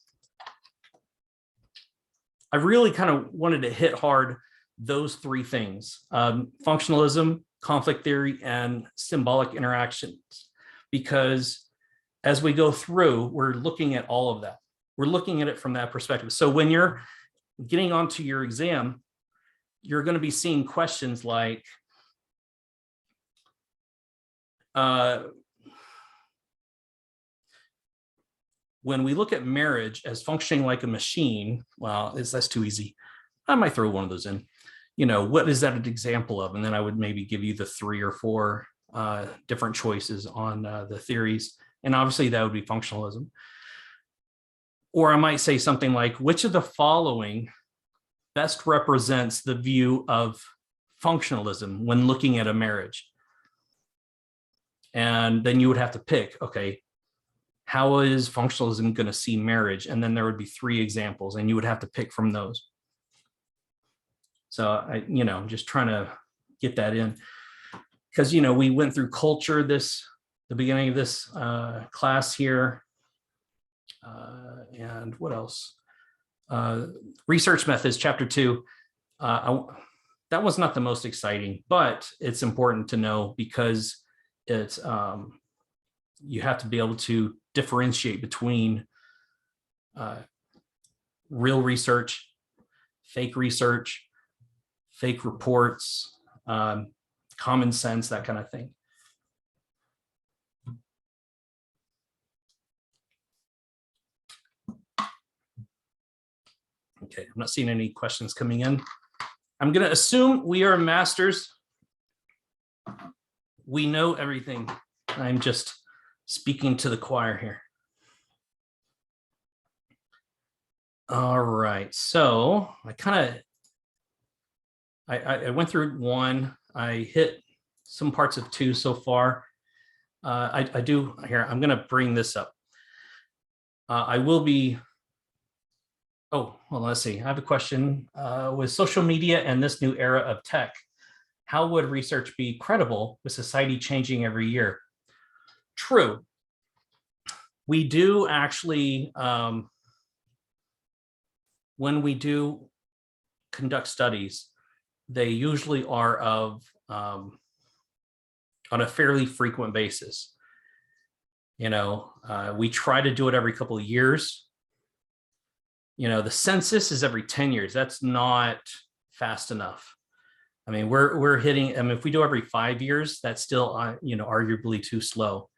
I really kind of wanted to hit hard those 3 things: functionalism, conflict theory, and symbolic interactions, because as we go through, we're looking at all of that. We're looking at it from that perspective. So when you're getting onto your exam, you're going to be seeing questions like, when we look at marriage as functioning like a machine, well, that's too easy. I might throw one of those in. What is that an example of? And then I would maybe give you the 3 or 4 different choices on the theories. And obviously that would be functionalism. Or I might say something like, which of the following best represents the view of functionalism when looking at a marriage? And then you would have to pick, okay, how is functionalism going to see marriage? And then there would be 3 examples, and you would have to pick from those. So I'm just trying to get that in, because, we went through culture the beginning of this class here. And what else? Research methods, chapter 2. That was not the most exciting, but it's important to know, because it's you have to be able to differentiate between real research, fake reports, common sense, that kind of thing. Okay, I'm not seeing any questions coming in. I'm going to assume we are masters. We know everything. I'm just speaking to the choir here. All right, so I went through 1. I hit some parts of 2 so far. I do here. I'm going to bring this up. I will be. Oh, well, let's see. I have a question. With social media and this new era of tech, how would research be credible with society changing every year? True. We do actually, when we do conduct studies, they usually are on a fairly frequent basis. We try to do it every couple of years. The census is every 10 years. That's not fast enough. I mean, we're hitting, if we do every 5 years, that's still, arguably too slow.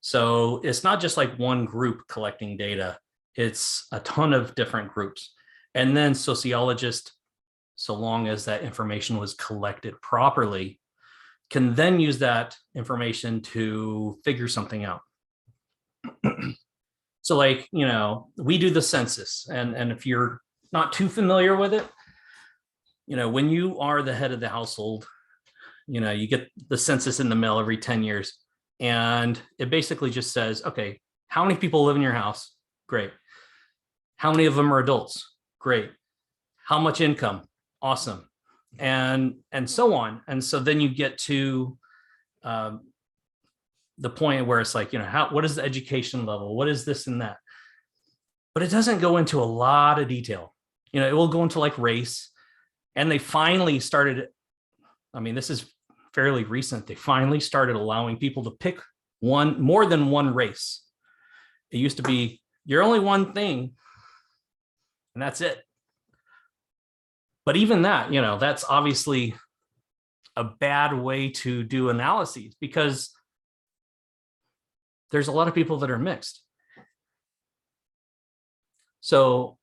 So it's not just like one group collecting data. It's a ton of different groups. And then sociologists, so long as that information was collected properly, can then use that information to figure something out. So like, we do the census, and if you're not too familiar with it, when you are the head of the household, you get the census in the mail every 10 years. And it basically just says, okay, how many people live in your house? Great. How many of them are adults? Great. How much income? Awesome. And so on. And so then you get to the point where it's like, what is the education level? What is this and that? But it doesn't go into a lot of detail. It will go into like race. And they finally started, this is fairly recent. They finally started allowing people to pick more than one race. It used to be You're only one thing, and that's it. But even that, that's obviously a bad way to do analyses, because there's a lot of people that are mixed. So,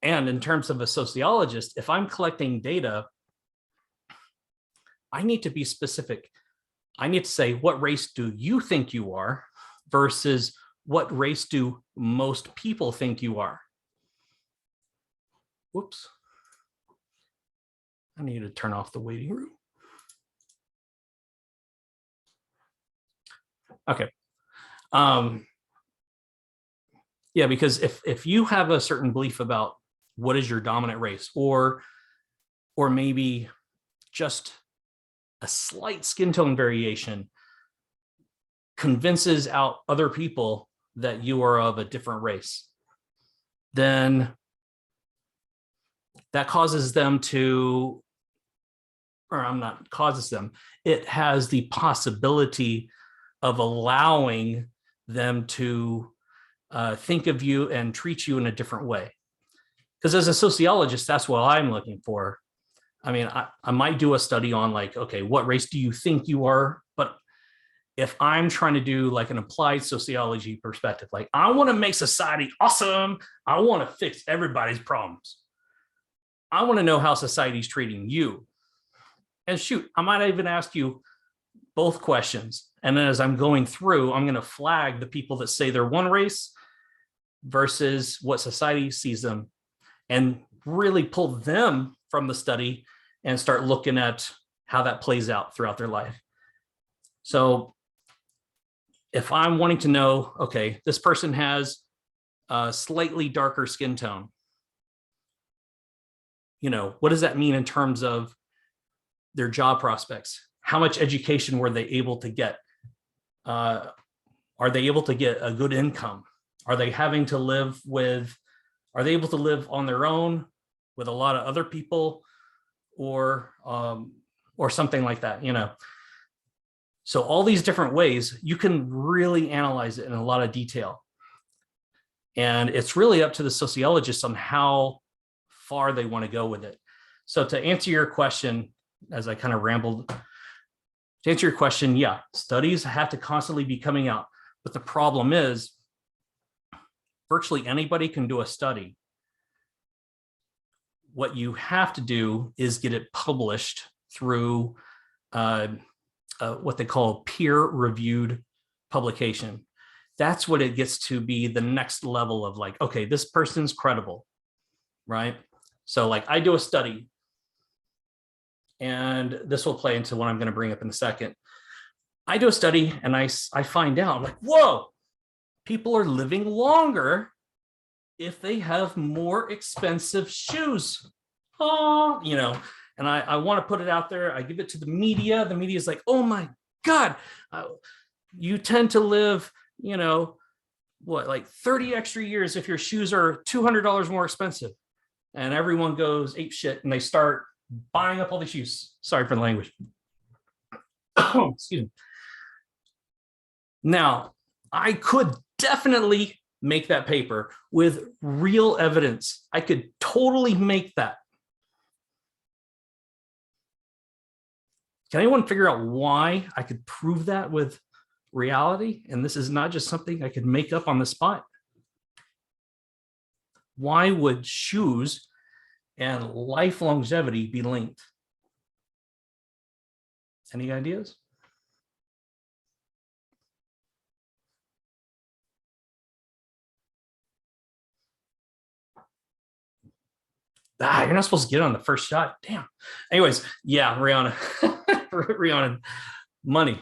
and in terms of a sociologist, if I'm collecting data, I need to be specific. I need to say, what race do you think you are versus what race do most people think you are? Whoops. I need to turn off the waiting room. Okay. Yeah, because if you have a certain belief about what is your dominant race, or maybe just a slight skin tone variation convinces out other people that you are of a different race, then that causes them to, or I'm not causes them, it has the possibility of allowing them to think of you and treat you in a different way. Because as a sociologist, that's what I'm looking for. I mean, I might do a study on like, okay, what race do you think you are? But if I'm trying to do like an applied sociology perspective, like I want to make society awesome, I want to fix everybody's problems, I want to know how society's treating you. And shoot, I might even ask you both questions. And then as I'm going through, I'm going to flag the people that say they're one race versus what society sees them, and really pull them from the study and start looking at how that plays out throughout their life. So if I'm wanting to know, okay, this person has a slightly darker skin tone, what does that mean in terms of their job prospects? How much education were they able to get? Are they able to get a good income? Are they having to live with, are they able to live on their own with a lot of other people, or something like that, So all these different ways, you can really analyze it in a lot of detail. And it's really up to the sociologists on how far they want to go with it. So to answer your question, as I kind of rambled, to answer your question, yeah, studies have to constantly be coming out. But the problem is, virtually anybody can do a study. What you have to do is get it published through what they call peer-reviewed publication. That's what it gets to be the next level of like, okay, this person's credible, right? So like I do a study, and this will play into what I'm going to bring up in a second. I do a study and I find out, I'm like, whoa, people are living longer if they have more expensive shoes. Oh, and I want to put it out there. I give it to the media. The media is like, oh my God, you tend to live, like 30 extra years if your shoes are $200 more expensive. And everyone goes ape shit and they start buying up all the shoes. Sorry for the language. Excuse me. Now, I could definitely make that paper with real evidence. I could totally make that. Can anyone figure out why I could prove that with reality? And this is not just something I could make up on the spot. Why would shoes and life longevity be linked? Any ideas? You're not supposed to get on the first shot. Damn. Anyways, yeah, Rihanna. Rihanna, money.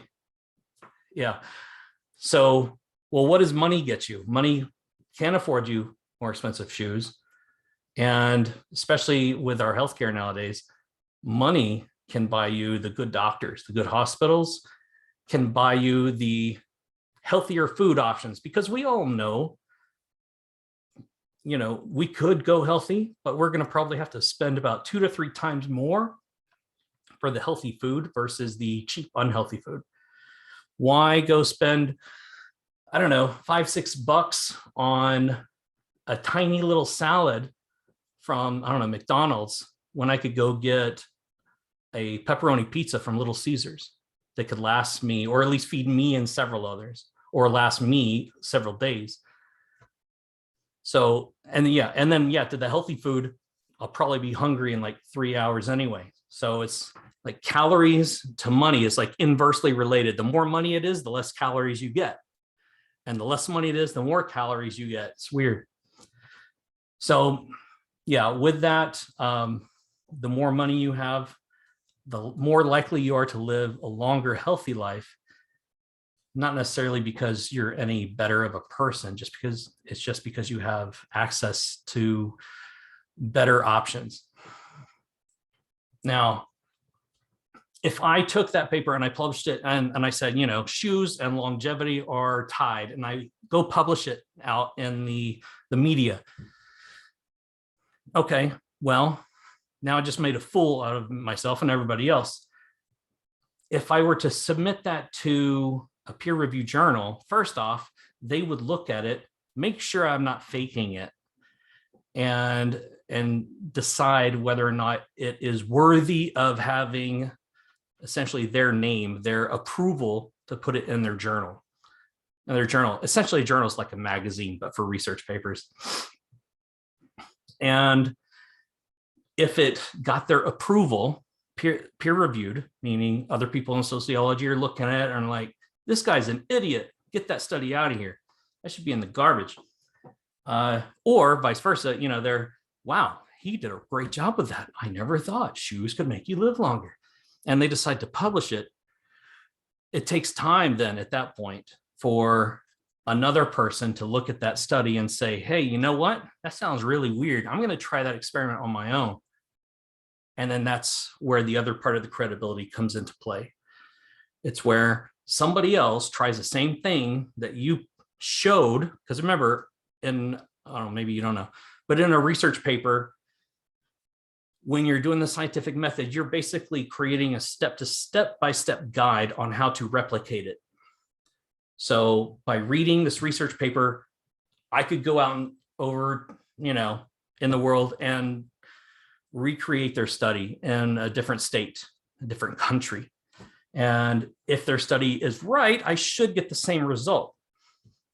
Yeah. So, well, what does money get you? Money can afford you more expensive shoes. And especially with our healthcare nowadays, money can buy you the good doctors, the good hospitals, can buy you the healthier food options, because we all know, we could go healthy, but we're going to probably have to spend about 2 to 3 times more for the healthy food versus the cheap, unhealthy food. Why go spend I don't know, $5-6 on a tiny little salad from, I don't know, McDonald's, when I could go get a pepperoni pizza from Little Caesars that could last me, or at least feed me and several others, or last me several days. So, and then to the healthy food, I'll probably be hungry in like 3 hours anyway. So it's like calories to money is like inversely related. The more money it is, the less calories you get. And the less money it is, the more calories you get. It's weird. So yeah, with that, the more money you have, the more likely you are to live a longer, healthy life. Not necessarily because you're any better of a person, just because you have access to better options. Now, if I took that paper and I published it and I said, shoes and longevity are tied, and I go publish it out in the media. Okay, well, now I just made a fool out of myself and everybody else. If I were to submit that to a peer-reviewed journal, first off, they would look at it, make sure I'm not faking it, and decide whether or not it is worthy of having essentially their name, their approval to put it in their journal. And their journal, essentially a journal is like a magazine, but for research papers. And if it got their approval, peer reviewed, meaning other people in sociology are looking at it and like, this guy's an idiot, get that study out of here, that should be in the garbage. Or vice versa, they're, wow, he did a great job with that. I never thought shoes could make you live longer. And they decide to publish it. It takes time then at that point for another person to look at that study and say, hey, you know what? That sounds really weird. I'm going to try that experiment on my own. And then that's where the other part of the credibility comes into play. It's where somebody else tries the same thing that you showed, because remember, I don't know, maybe you don't know, but in a research paper, when you're doing the scientific method, you're basically creating a step-by-step guide on how to replicate it. So by reading this research paper, I could go out and over, in the world and recreate their study in a different state, a different country. And if their study is right, I should get the same result.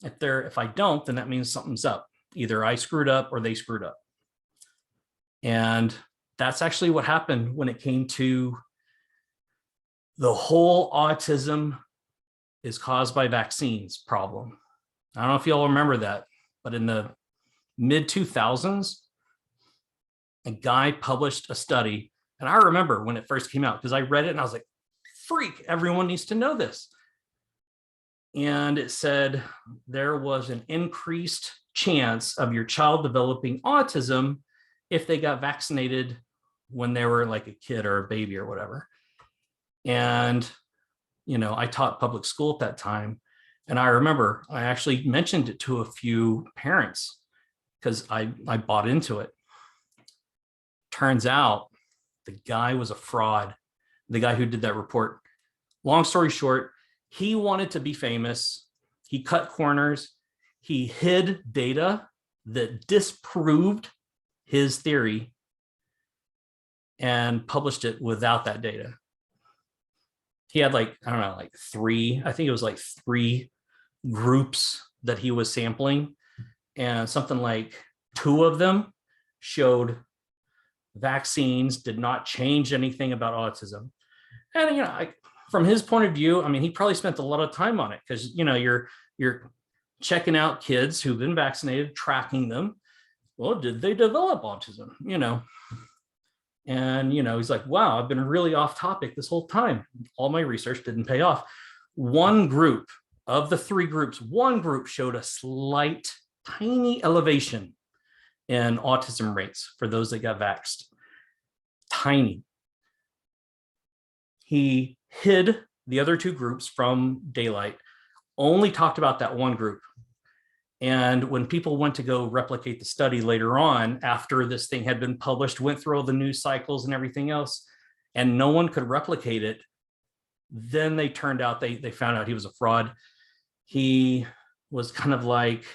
If I don't, then that means something's up. Either I screwed up or they screwed up. And that's actually what happened when it came to the whole autism is caused by vaccines problem. I don't know if you all remember that, but in the mid 2000s, a guy published a study. And I remember when it first came out because I read it and I was like, freak, everyone needs to know this. And it said there was an increased chance of your child developing autism if they got vaccinated when they were like a kid or a baby or whatever. And, I taught public school at that time. And I remember I actually mentioned it to a few parents because I bought into it. Turns out the guy was a fraud, the guy who did that report. Long story short, he wanted to be famous. He cut corners. He hid data that disproved his theory and published it without that data. He had three groups that he was sampling, and something like 2 of them showed vaccines did not change anything about autism. And, from his point of view, he probably spent a lot of time on it because, you're checking out kids who've been vaccinated, tracking them. Well, did they develop autism? And, he's like, wow, I've been really off topic this whole time. All my research didn't pay off. One group of the 3 groups, one group showed a slight, tiny elevation in autism rates for those that got vaxxed. Tiny. He hid the other 2 groups from daylight, only talked about that one group. And when people went to go replicate the study later on, after this thing had been published, went through all the news cycles and everything else, and no one could replicate it, then they found out he was a fraud. He was kind of like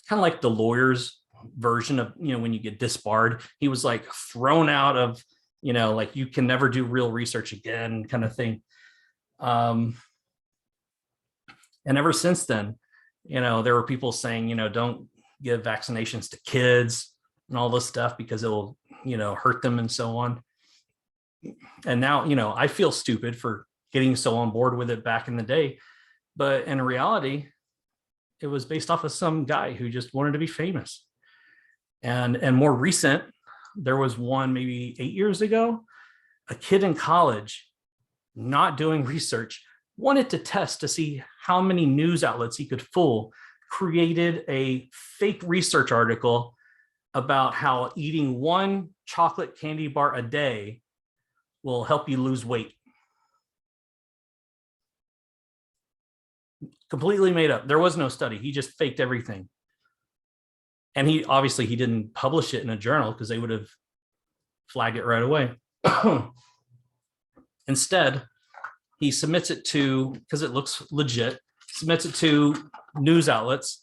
the lawyer's version of, when you get disbarred. He was like thrown out of, like you can never do real research again kind of thing. And ever since then, there were people saying, don't give vaccinations to kids and all this stuff because it will, hurt them and so on. And now, I feel stupid for getting so on board with it back in the day, but in reality, it was based off of some guy who just wanted to be famous. And more recent, there was one maybe 8 years ago, a kid in college, not doing research, wanted to test to see how many news outlets he could fool, created a fake research article about how eating one chocolate candy bar a day will help you lose weight. Completely made up. There was no study. He just faked everything. And he didn't publish it in a journal because they would have flagged it right away. Instead, he submits it to, because it looks legit, submits it to news outlets.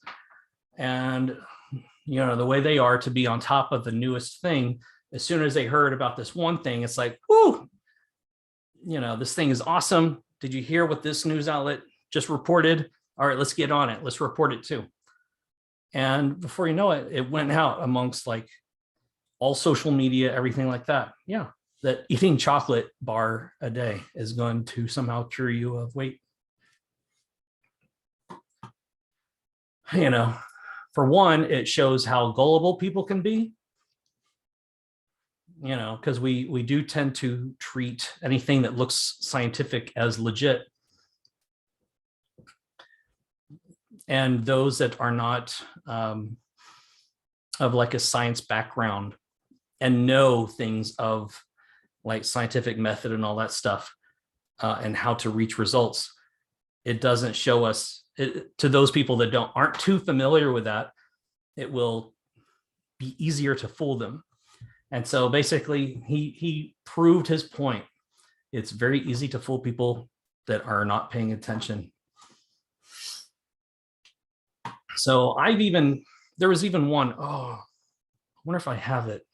And, the way they are to be on top of the newest thing, as soon as they heard about this one thing, it's like, whoo, this thing is awesome. Did you hear what this news outlet just reported? All right, let's get on it. Let's report it too. And before you know it, it went out amongst like all social media, everything like that. Yeah, that eating chocolate bar a day is going to somehow cure you of weight. For one, it shows how gullible people can be. Because we do tend to treat anything that looks scientific as legit. And those that are not of like a science background and know things of like scientific method and all that stuff and how to reach results, it doesn't show us to those people that aren't too familiar with that. It will be easier to fool them. And so basically he proved his point. It's very easy to fool people that are not paying attention. So there was even one, I wonder if I have it.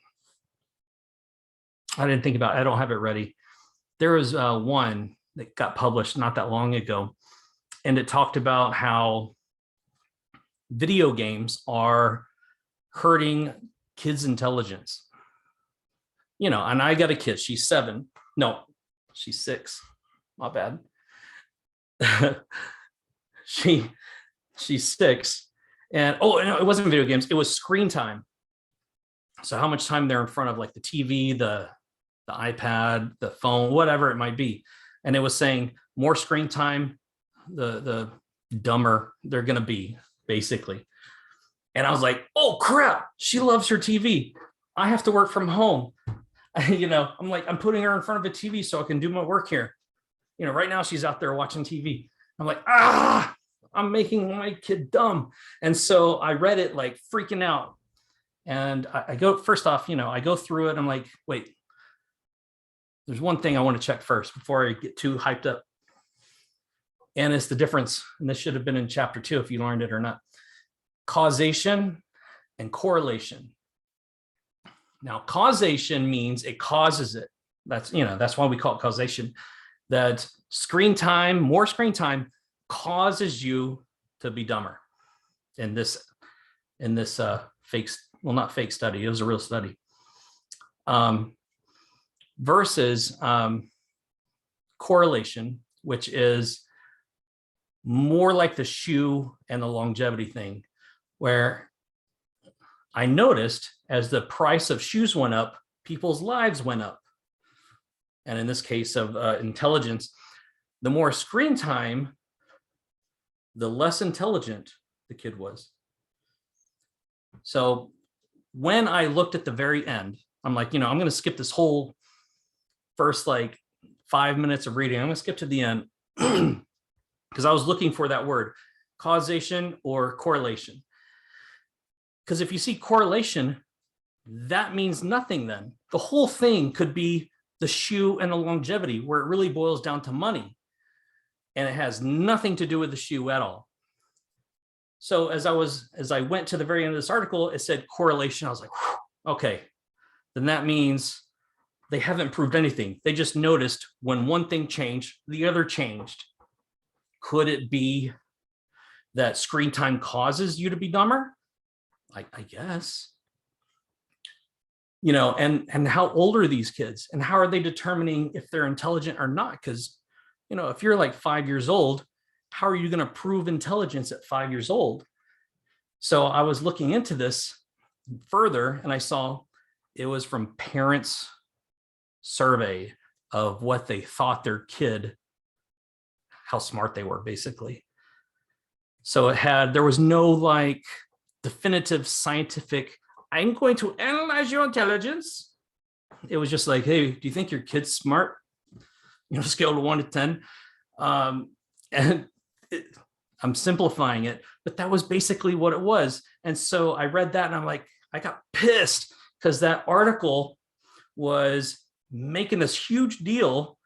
I didn't think about it. I don't have it ready. There was one that got published not that long ago, and it talked about how video games are hurting kids' intelligence. And I got a kid, she's 7. No, she's 6. My bad. She's 6. And no, it wasn't video games, it was screen time. So how much time they're in front of like the TV, the iPad, the phone, whatever it might be. And it was saying more screen time, the dumber they're gonna be, basically. And I was like, oh crap, she loves her TV. I have to work from home. I'm like, I'm putting her in front of a TV so I can do my work here. Right now she's out there watching TV. I'm like, I'm making my kid dumb. And so I read it like freaking out. And I go, first off, I go through it. I'm like, wait, there's one thing I want to check first before I get too hyped up. And it's the difference. And this should have been in chapter 2 if you learned it or not. Causation and correlation. Now, causation means it causes it. That's why we call it causation. That more screen time causes you to be dumber in this fake, well, not fake study, it was a real study, versus correlation, which is more like the shoe and the longevity thing, where I noticed as the price of shoes went up, people's lives went up. And in this case of intelligence, the more screen time, the less intelligent the kid was. So when I looked at the very end, I'm like, I'm going to skip this whole first like 5 minutes of reading. I'm going to skip to the end because I was looking for that word, causation or correlation. Because if you see correlation, that means nothing then. The whole thing could be the shoe and the longevity, where it really boils down to money. And it has nothing to do with the shoe at all. So as I went to the very end of this article, it said correlation. I was like, okay, then that means they haven't proved anything. They just noticed when one thing changed, the other changed. Could it be that screen time causes you to be dumber? I guess. And how old are these kids? And how are they determining if they're intelligent or not? Because, if you're like 5 years old, how are you going to prove intelligence at 5 years old? So I was looking into this further, and I saw it was from parents' survey of what they thought their kid, how smart they were, basically. So there was no like definitive scientific, I'm going to analyze your intelligence. It was just like, hey, do you think your kid's smart? Scale to 1 to 10. And I'm simplifying it, but that was basically what it was. And so I read that and I'm like, I got pissed because that article was making this huge deal.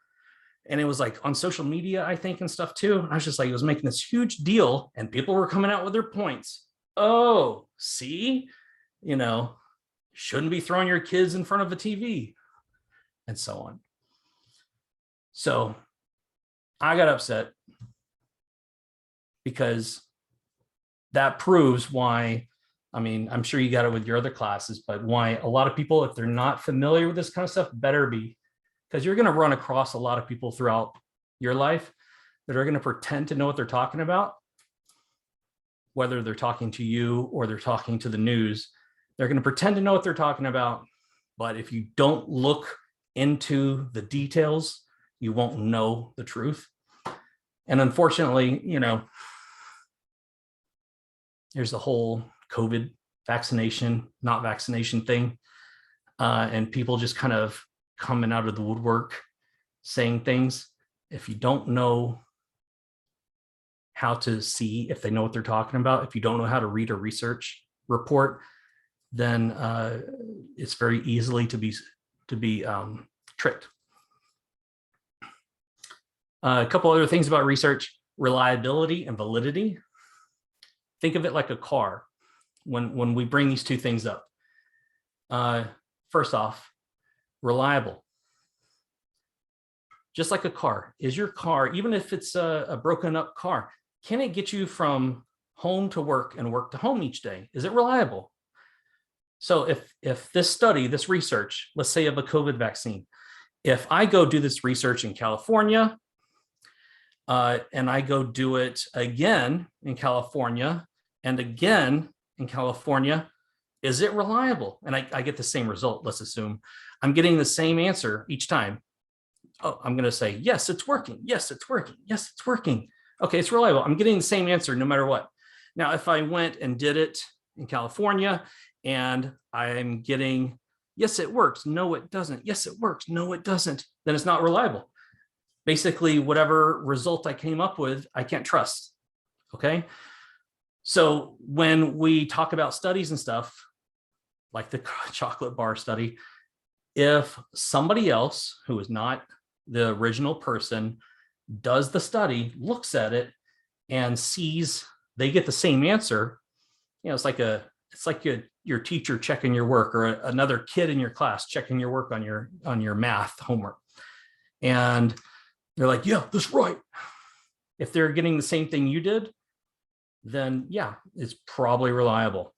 And it was like on social media, I think, and stuff too. I was just like, it was making this huge deal and people were coming out with their points. Oh, see, shouldn't be throwing your kids in front of a TV and so on. So I got upset because that proves why, I'm sure you got it with your other classes, but why a lot of people, if they're not familiar with this kind of stuff, better be, because you're going to run across a lot of people throughout your life that are going to pretend to know what they're talking about, whether they're talking to you or they're talking to the news. They're going to pretend to know what they're talking about, but if you don't look into the details, you won't know the truth. And unfortunately, there's the whole COVID vaccination, not vaccination thing. And people just kind of coming out of the woodwork saying things. If you don't know how to see if they know what they're talking about, if you don't know how to read a research report, then it's very easily to be tricked. A couple other things about research: reliability and validity. Think of it like a car. When we bring these two things up, first off, reliable. Just like a car, is your car, even if it's a broken up car, can it get you from home to work and work to home each day? Is it reliable? So if this study, this research, let's say of a COVID vaccine, if I go do this research in California, and I go do it again in California and again in California, is it reliable? And I get the same result. Let's assume I'm getting the same answer each time. Oh, I'm going to say, yes, it's working. Yes, it's working. Yes, it's working. Okay, it's reliable. I'm getting the same answer no matter what. Now, if I went and did it in California and I'm getting, yes, it works. No, it doesn't. Yes, it works. No, it doesn't. Then it's not reliable. Basically, whatever result I came up with, I can't trust. Okay. So when we talk about studies and stuff, like the chocolate bar study, if somebody else who is not the original person does the study, looks at it and sees they get the same answer, it's like your teacher checking your work, or another kid in your class checking your work on your math homework. And they're like, yeah, that's right. If they're getting the same thing you did, then yeah, it's probably reliable.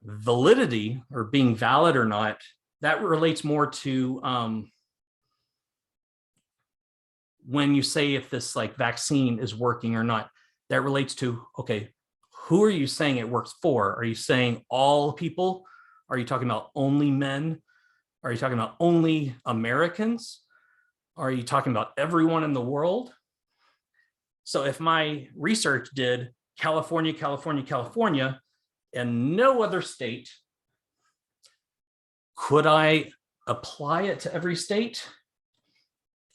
Validity, or being valid or not, that relates more to when you say if this like vaccine is working or not. That relates to, okay, who are you saying it works for? Are you saying all people? Are you talking about only men? Are you talking about only Americans? Are you talking about everyone in the world? So if my research did California, California, California, and no other state, could I apply it to every state?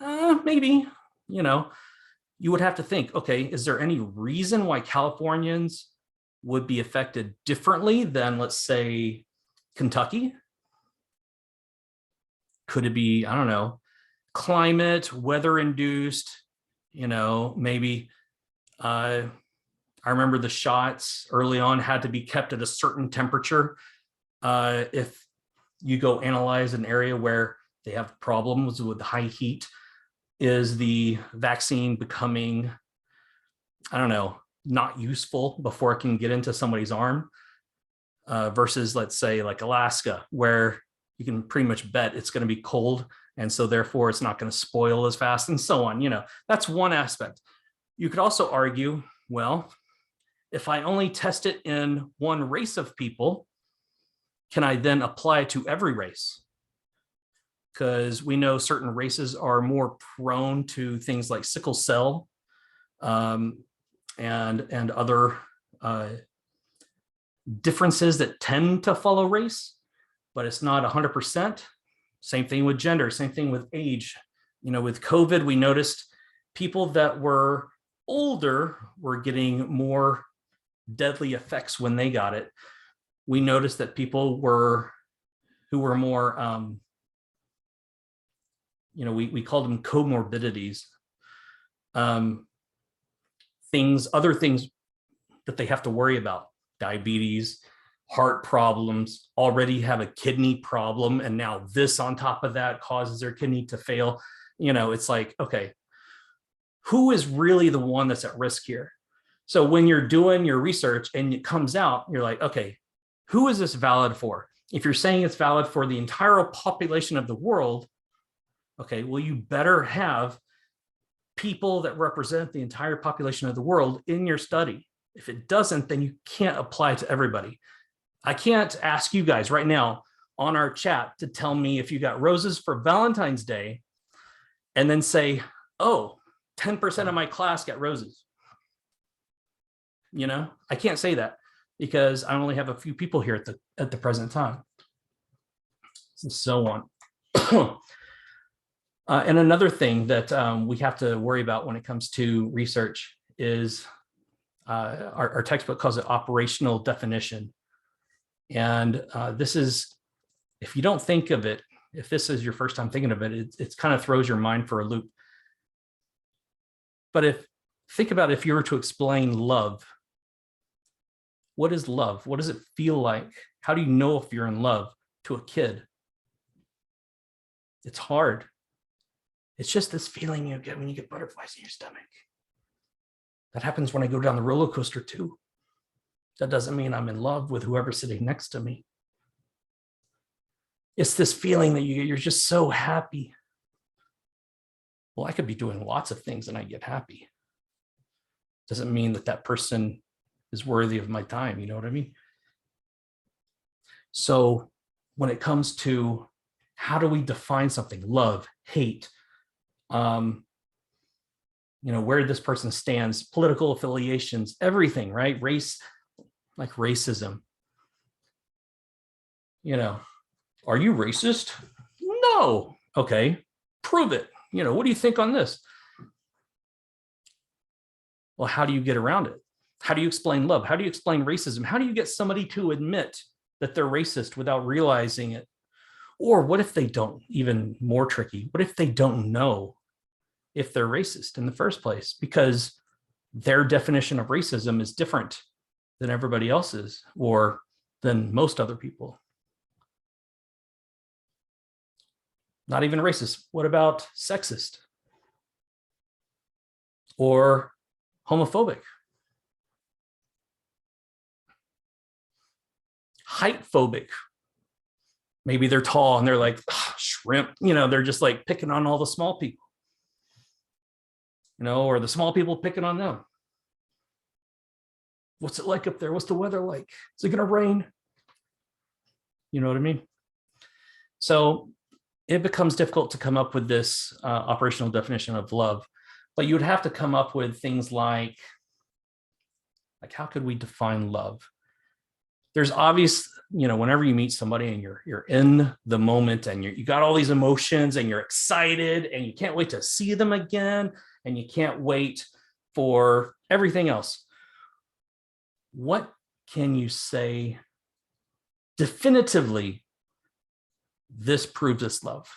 Maybe. You would have to think, okay, is there any reason why Californians would be affected differently than, let's say, Kentucky? Could it be, I don't know, climate, weather induced, maybe I remember the shots early on had to be kept at a certain temperature. If you go analyze an area where they have problems with high heat, is the vaccine becoming, I don't know, not useful before it can get into somebody's arm, versus, let's say, like Alaska, where you can pretty much bet it's going to be cold, and so therefore it's not going to spoil as fast, and so on. That's one aspect. You could also argue, well, if I only test it in one race of people, can I then apply it to every race? Because we know certain races are more prone to things like sickle cell, and other differences that tend to follow race, but it's not 100%. Same thing with gender, same thing with age. With COVID, we noticed people that were older were getting more deadly effects when they got it. We noticed that people who were more, we called them comorbidities, other things that they have to worry about, diabetes, heart problems, already have a kidney problem, and now this on top of that causes their kidney to fail. It's like, okay, who is really the one that's at risk here? So when you're doing your research and it comes out, you're like, okay, who is this valid for? If you're saying it's valid for the entire population of the world, okay, well, you better have people that represent the entire population of the world in your study. If it doesn't, then you can't apply it to everybody. I can't ask you guys right now on our chat to tell me if you got roses for Valentine's Day and then say, oh, 10% of my class got roses. I can't say that because I only have a few people here at the present time, and so on. And another thing that we have to worry about when it comes to research is our textbook calls it operational definition. And this is, if you don't think of it, if this is your first time thinking of it, it kind of throws your mind for a loop. But think about if you were to explain love. What is love? What does it feel like? How do you know if you're in love to a kid? It's hard. It's just this feeling you get when you get butterflies in your stomach. That happens when I go down the roller coaster too. That doesn't mean I'm in love with whoever's sitting next to me. It's this feeling that you're just so happy. Well, I could be doing lots of things and I get happy. Doesn't mean that person is worthy of my time. You know what I mean? So when it comes to how do we define something, love, hate, where this person stands, political affiliations, everything, right? Race, like racism. Are you racist? No. Okay, prove it. What do you think on this? Well, how do you get around it? How do you explain love? How do you explain racism? How do you get somebody to admit that they're racist without realizing it? Or what if they don't? Even more tricky, what if they don't know if they're racist in the first place because their definition of racism is different than everybody else's or than most other people? Not even racist. What about sexist or homophobic? Height phobic. Maybe they're tall and they're like shrimp, they're just like picking on all the small people, or the small people picking on them. What's it like up there? What's the weather like? Is it going to rain? You know what I mean? So it becomes difficult to come up with this operational definition of love, but you would have to come up with things like how could we define love? There's obvious, whenever you meet somebody and you're in the moment and you got all these emotions and you're excited and you can't wait to see them again and you can't wait for everything else. What can you say definitively? This proves it's love.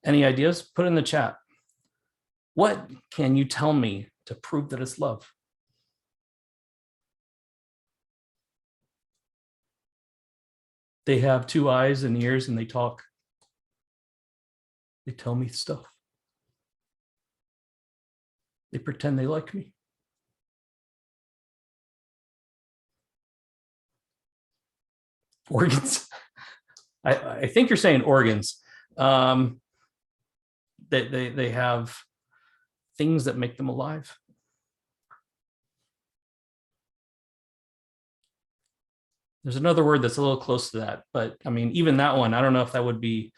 Any ideas? Put in the chat. What can you tell me to prove that it's love? They have two eyes and ears and they talk. They tell me stuff. They pretend they like me. Organs. I think you're saying organs. They have things that make them alive. There's another word that's a little close to that, but I mean, even that one, I don't know if that would be,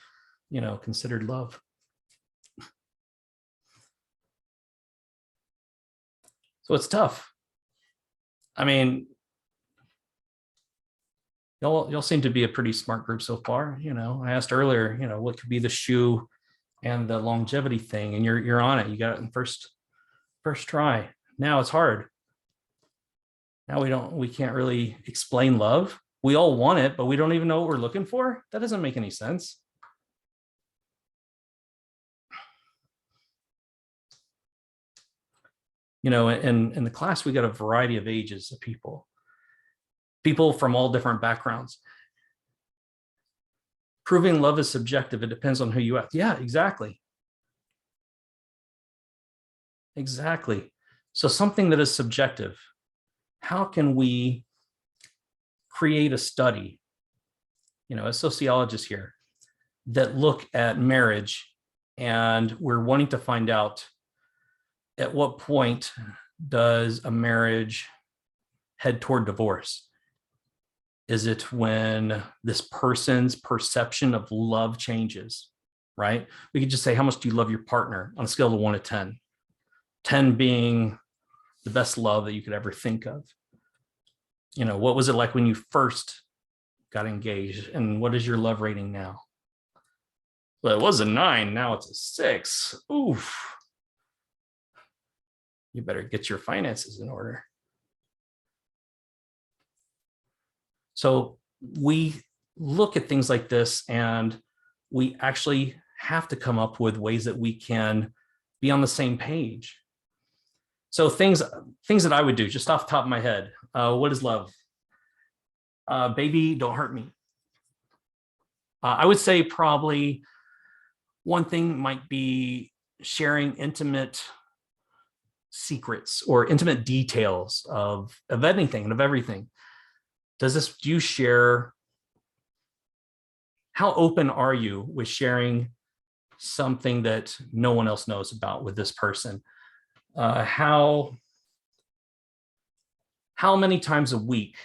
considered love. So it's tough. I mean, y'all seem to be a pretty smart group so far. I asked earlier, what could be the shoe and the longevity thing, and you're on it. You got it in first try. Now it's hard. Now we can't really explain love. We all want it, but we don't even know what we're looking for. That doesn't make any sense. In the class, we got a variety of ages of people from all different backgrounds. Proving love is subjective. It depends on who you ask. Yeah, exactly. Exactly. So something that is subjective, how can we create a study, as sociologists here, that look at marriage, and we're wanting to find out at what point does a marriage head toward divorce? Is it when this person's perception of love changes, right? We could just say, how much do you love your partner on a scale of 1 to 10? 10 being the best love that you could ever think of. What was it like when you first got engaged? And what is your love rating now? Well, it was a 9. Now it's a 6. Oof. You better get your finances in order. So we look at things like this, and we actually have to come up with ways that we can be on the same page. So things that I would do just off the top of my head. What is love? Baby, don't hurt me. I would say probably one thing might be sharing intimate secrets or intimate details of anything and of everything. Do you share? How open are you with sharing something that no one else knows about with this person? How many times a week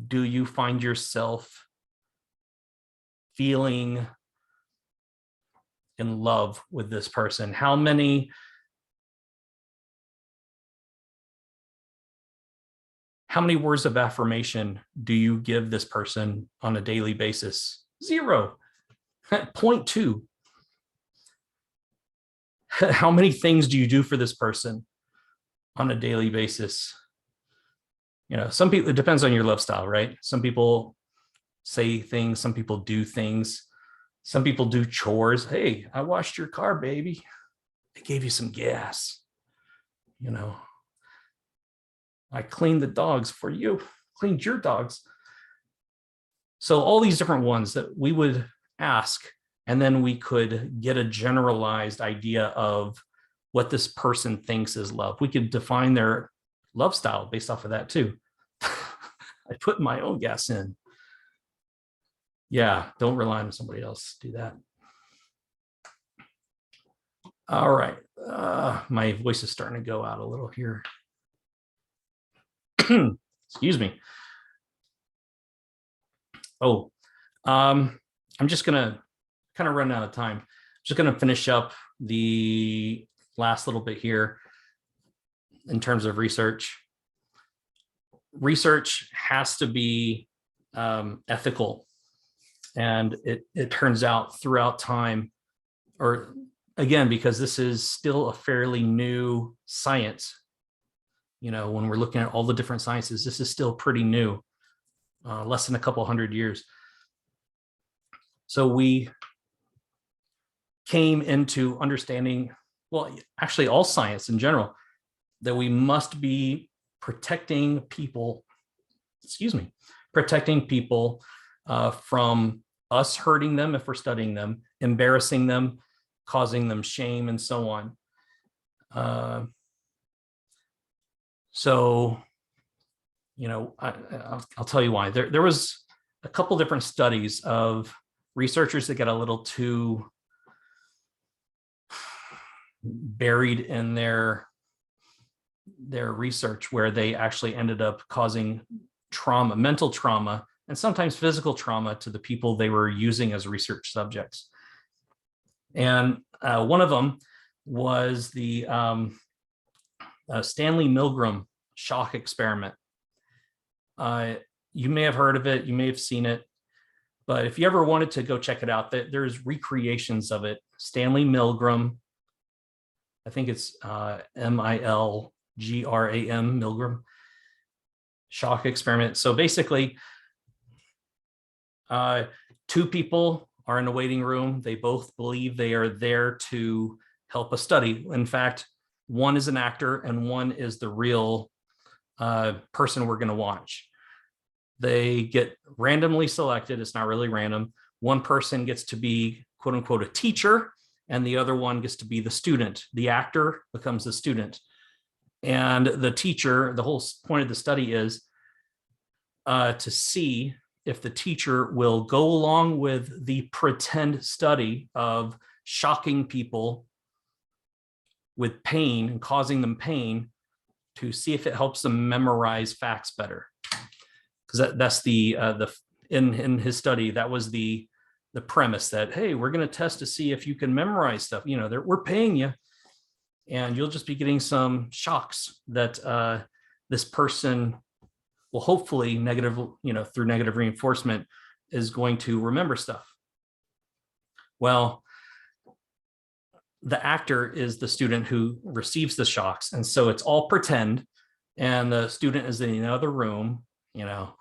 do you find yourself feeling in love with this person? How many words of affirmation do you give this person on a daily basis? 0. 0.2. How many things do you do for this person on a daily basis? Some people, it depends on your love style, right? Some people say things, some people do things, some people do chores. Hey, I washed your car, baby. I gave you some gas. I cleaned the dogs for you, cleaned your dogs. So all these different ones that we would ask, and then we could get a generalized idea of what this person thinks is love. We could define their love style based off of that too. I put my own gas in. Yeah, don't rely on somebody else. Do that. All right. My voice is starting to go out a little here. Excuse me. Oh, I'm just gonna kind of run out of time. Just gonna finish up the last little bit here in terms of research. Research has to be ethical, and it turns out throughout time, or again, because this is still a fairly new science. When we're looking at all the different sciences, this is still pretty new, less than a couple hundred years. So we came into understanding, well, actually all science in general, that we must be protecting people from us hurting them if we're studying them, embarrassing them, causing them shame, and so on. So, I'll tell you why. There was a couple different studies of researchers that got a little too buried in their research, where they actually ended up causing trauma, mental trauma, and sometimes physical trauma to the people they were using as research subjects. And one of them was the Stanley Milgram shock experiment. You may have heard of it, you may have seen it, but if you ever wanted to go check it out, there's recreations of it. Stanley Milgram, I think it's Milgram, Milgram shock experiment. So basically, two people are in a waiting room. They both believe they are there to help a study. In fact, one is an actor and one is the real person we're going to watch. They get randomly selected. It's not really random. One person gets to be, quote unquote, a teacher, and the other one gets to be the student. The actor becomes the student. And the teacher, the whole point of the study is to see if the teacher will go along with the pretend study of shocking people with pain and causing them pain, to see if it helps them memorize facts better. Because that's in his study, that was the premise, that, hey, we're going to test to see if you can memorize stuff. We're paying you, and you'll just be getting some shocks that this person will hopefully through negative reinforcement is going to remember stuff. Well, the actor is the student who receives the shocks. And so it's all pretend. And the student is in another room.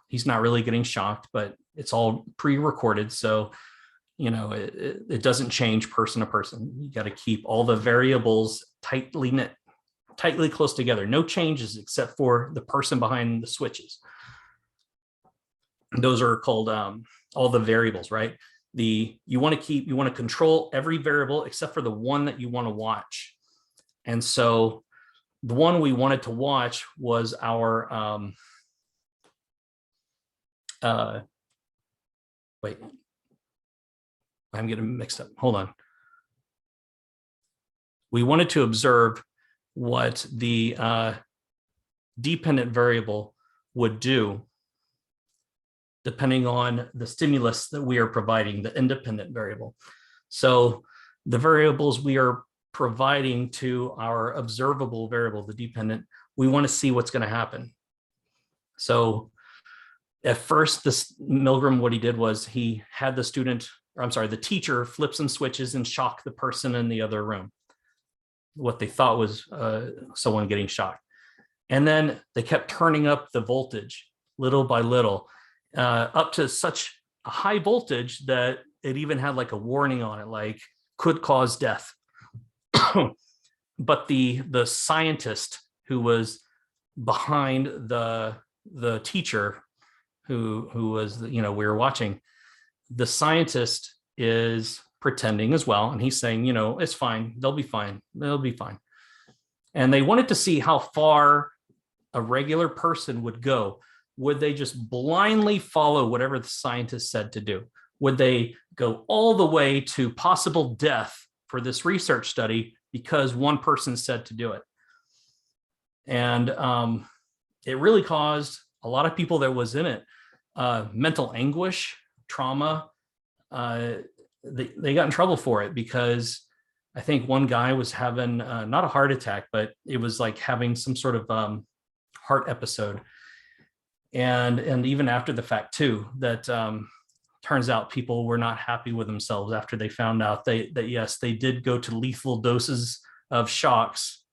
He's not really getting shocked, but it's all pre-recorded. So, it doesn't change person to person. You got to keep all the variables tightly close together. No changes except for the person behind the switches. Those are called all the variables, right? You want to control every variable except for the one that you want to watch. And so the one we wanted to watch was our wait, I'm getting mixed up. Hold on. We wanted to observe what the dependent variable would do depending on the stimulus that we are providing, the independent variable. So the variables we are providing to our observable variable, the dependent, we want to see what's going to happen. So at first, this Milgram, what he did was he had the teacher flip some switches and shock the person in the other room, what they thought was someone getting shocked. And then they kept turning up the voltage little by little, up to such a high voltage that it even had like a warning on it, like could cause death. But the scientist who was behind the teacher who was, we were watching, the scientist is pretending as well. And he's saying, it's fine. They'll be fine. They'll be fine. And they wanted to see how far a regular person would go. Would they just blindly follow whatever the scientist said to do? Would they go all the way to possible death for this research study because one person said to do it? And it really caused a lot of people that was in it mental anguish, trauma. They got in trouble for it because I think one guy was having not a heart attack, but it was like having some sort of heart episode. And even after the fact too, that turns out people were not happy with themselves after they found out that yes, they did go to lethal doses of shocks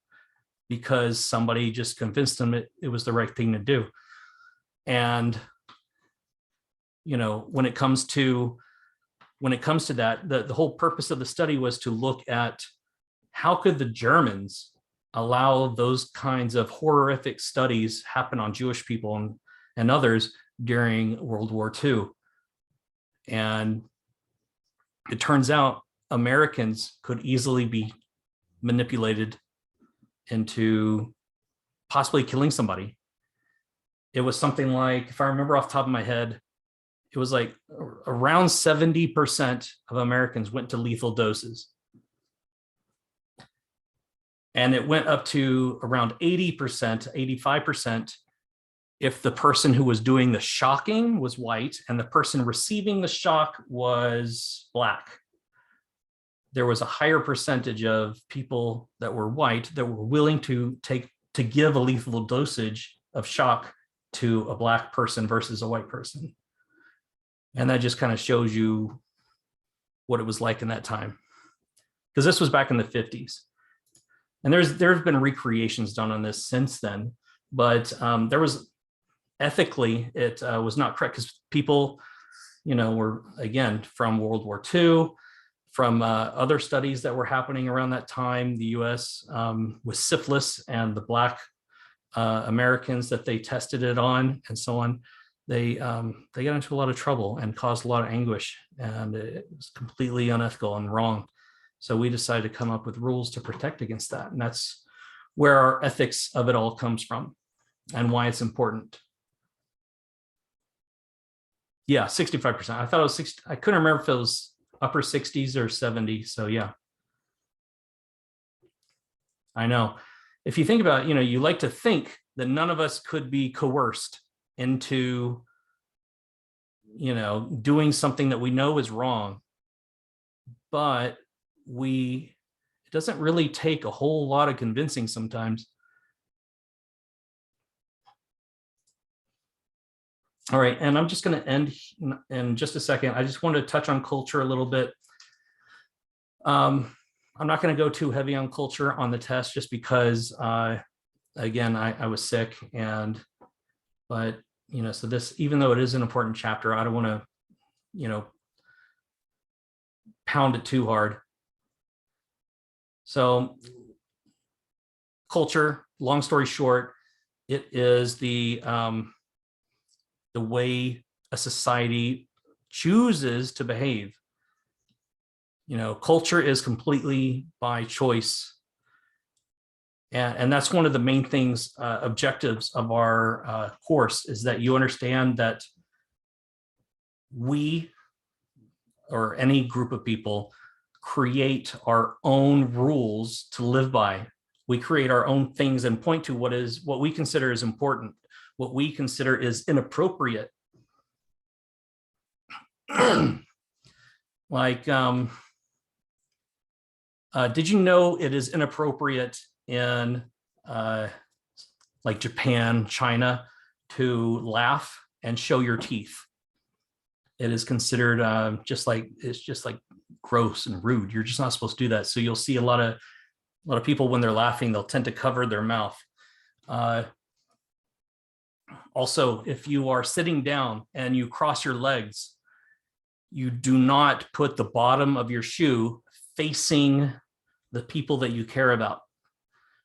because somebody just convinced them it was the right thing to do. And when it comes to that, the whole purpose of the study was to look at how could the Germans allow those kinds of horrific studies happen on Jewish people and others during World War II. And it turns out Americans could easily be manipulated into possibly killing somebody. It was something like, if I remember off the top of my head, it was like around 70% of Americans went to lethal doses. And it went up to around 80%, 85% if the person who was doing the shocking was white and the person receiving the shock was Black. There was a higher percentage of people that were white that were willing to give a lethal dosage of shock to a Black person versus a white person. And that just kind of shows you what it was like in that time. Because this was back in the 50s. And there have been recreations done on this since then, but there was ethically, it was not correct because people, were, again, from World War II, from other studies that were happening around that time, the US with syphilis and the Black Americans that they tested it on and so on, they got into a lot of trouble and caused a lot of anguish, and it was completely unethical and wrong. So we decided to come up with rules to protect against that. And that's where our ethics of it all comes from and why it's important. Yeah, 65%. I thought it was 60. I couldn't remember if it was upper 60s or 70. So yeah. I know. If you think about it, you like to think that none of us could be coerced into, doing something that we know is wrong. But it doesn't really take a whole lot of convincing sometimes. All right, and I'm just going to end in just a second. I just wanted to touch on culture a little bit. I'm not going to go too heavy on culture on the test just because, again, I was sick, but so this, even though it is an important chapter, I don't want to, pound it too hard. So culture, long story short, it is the way a society chooses to behave. Culture is completely by choice. And that's one of the main things, objectives of our course, is that you understand that we, or any group of people, create our own rules to live by. We create our own things and point to what we consider is important, what we consider is inappropriate. Like, did you know it is inappropriate in like Japan, China, to laugh and show your teeth? It is considered it's just like gross and rude. You're just not supposed to do that. So you'll see a lot of people, when they're laughing, they'll tend to cover their mouth. Also, if you are sitting down and you cross your legs, you do not put the bottom of your shoe facing the people that you care about.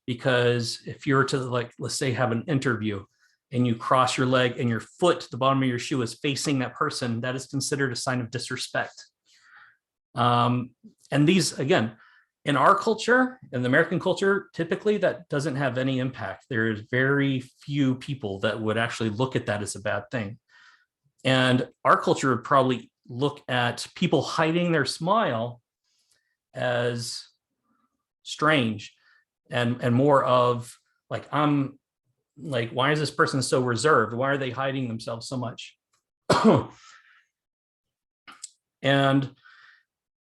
Because if you're to, like, let's say, have an interview and you cross your leg and your foot, the bottom of your shoe, is facing that person, that is considered a sign of disrespect. And these, again, in our culture, in the American culture, typically that doesn't have any impact. There's very few people that would actually look at that as a bad thing. And our culture would probably look at people hiding their smile as strange, and more of like, I'm like, why is this person so reserved? Why are they hiding themselves so much? And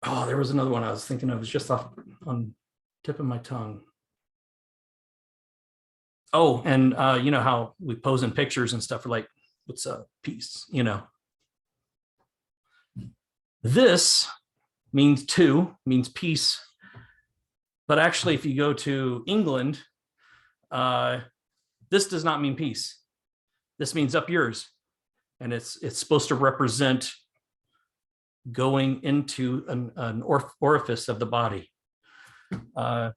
there was another one I was thinking of. It's just off on tip of my tongue. Oh, and you know how we pose in pictures and stuff, for like, what's up, peace, This means means peace. But actually, if you go to England, this does not mean peace. This means up yours. And it's supposed to represent going into an orifice of the body. And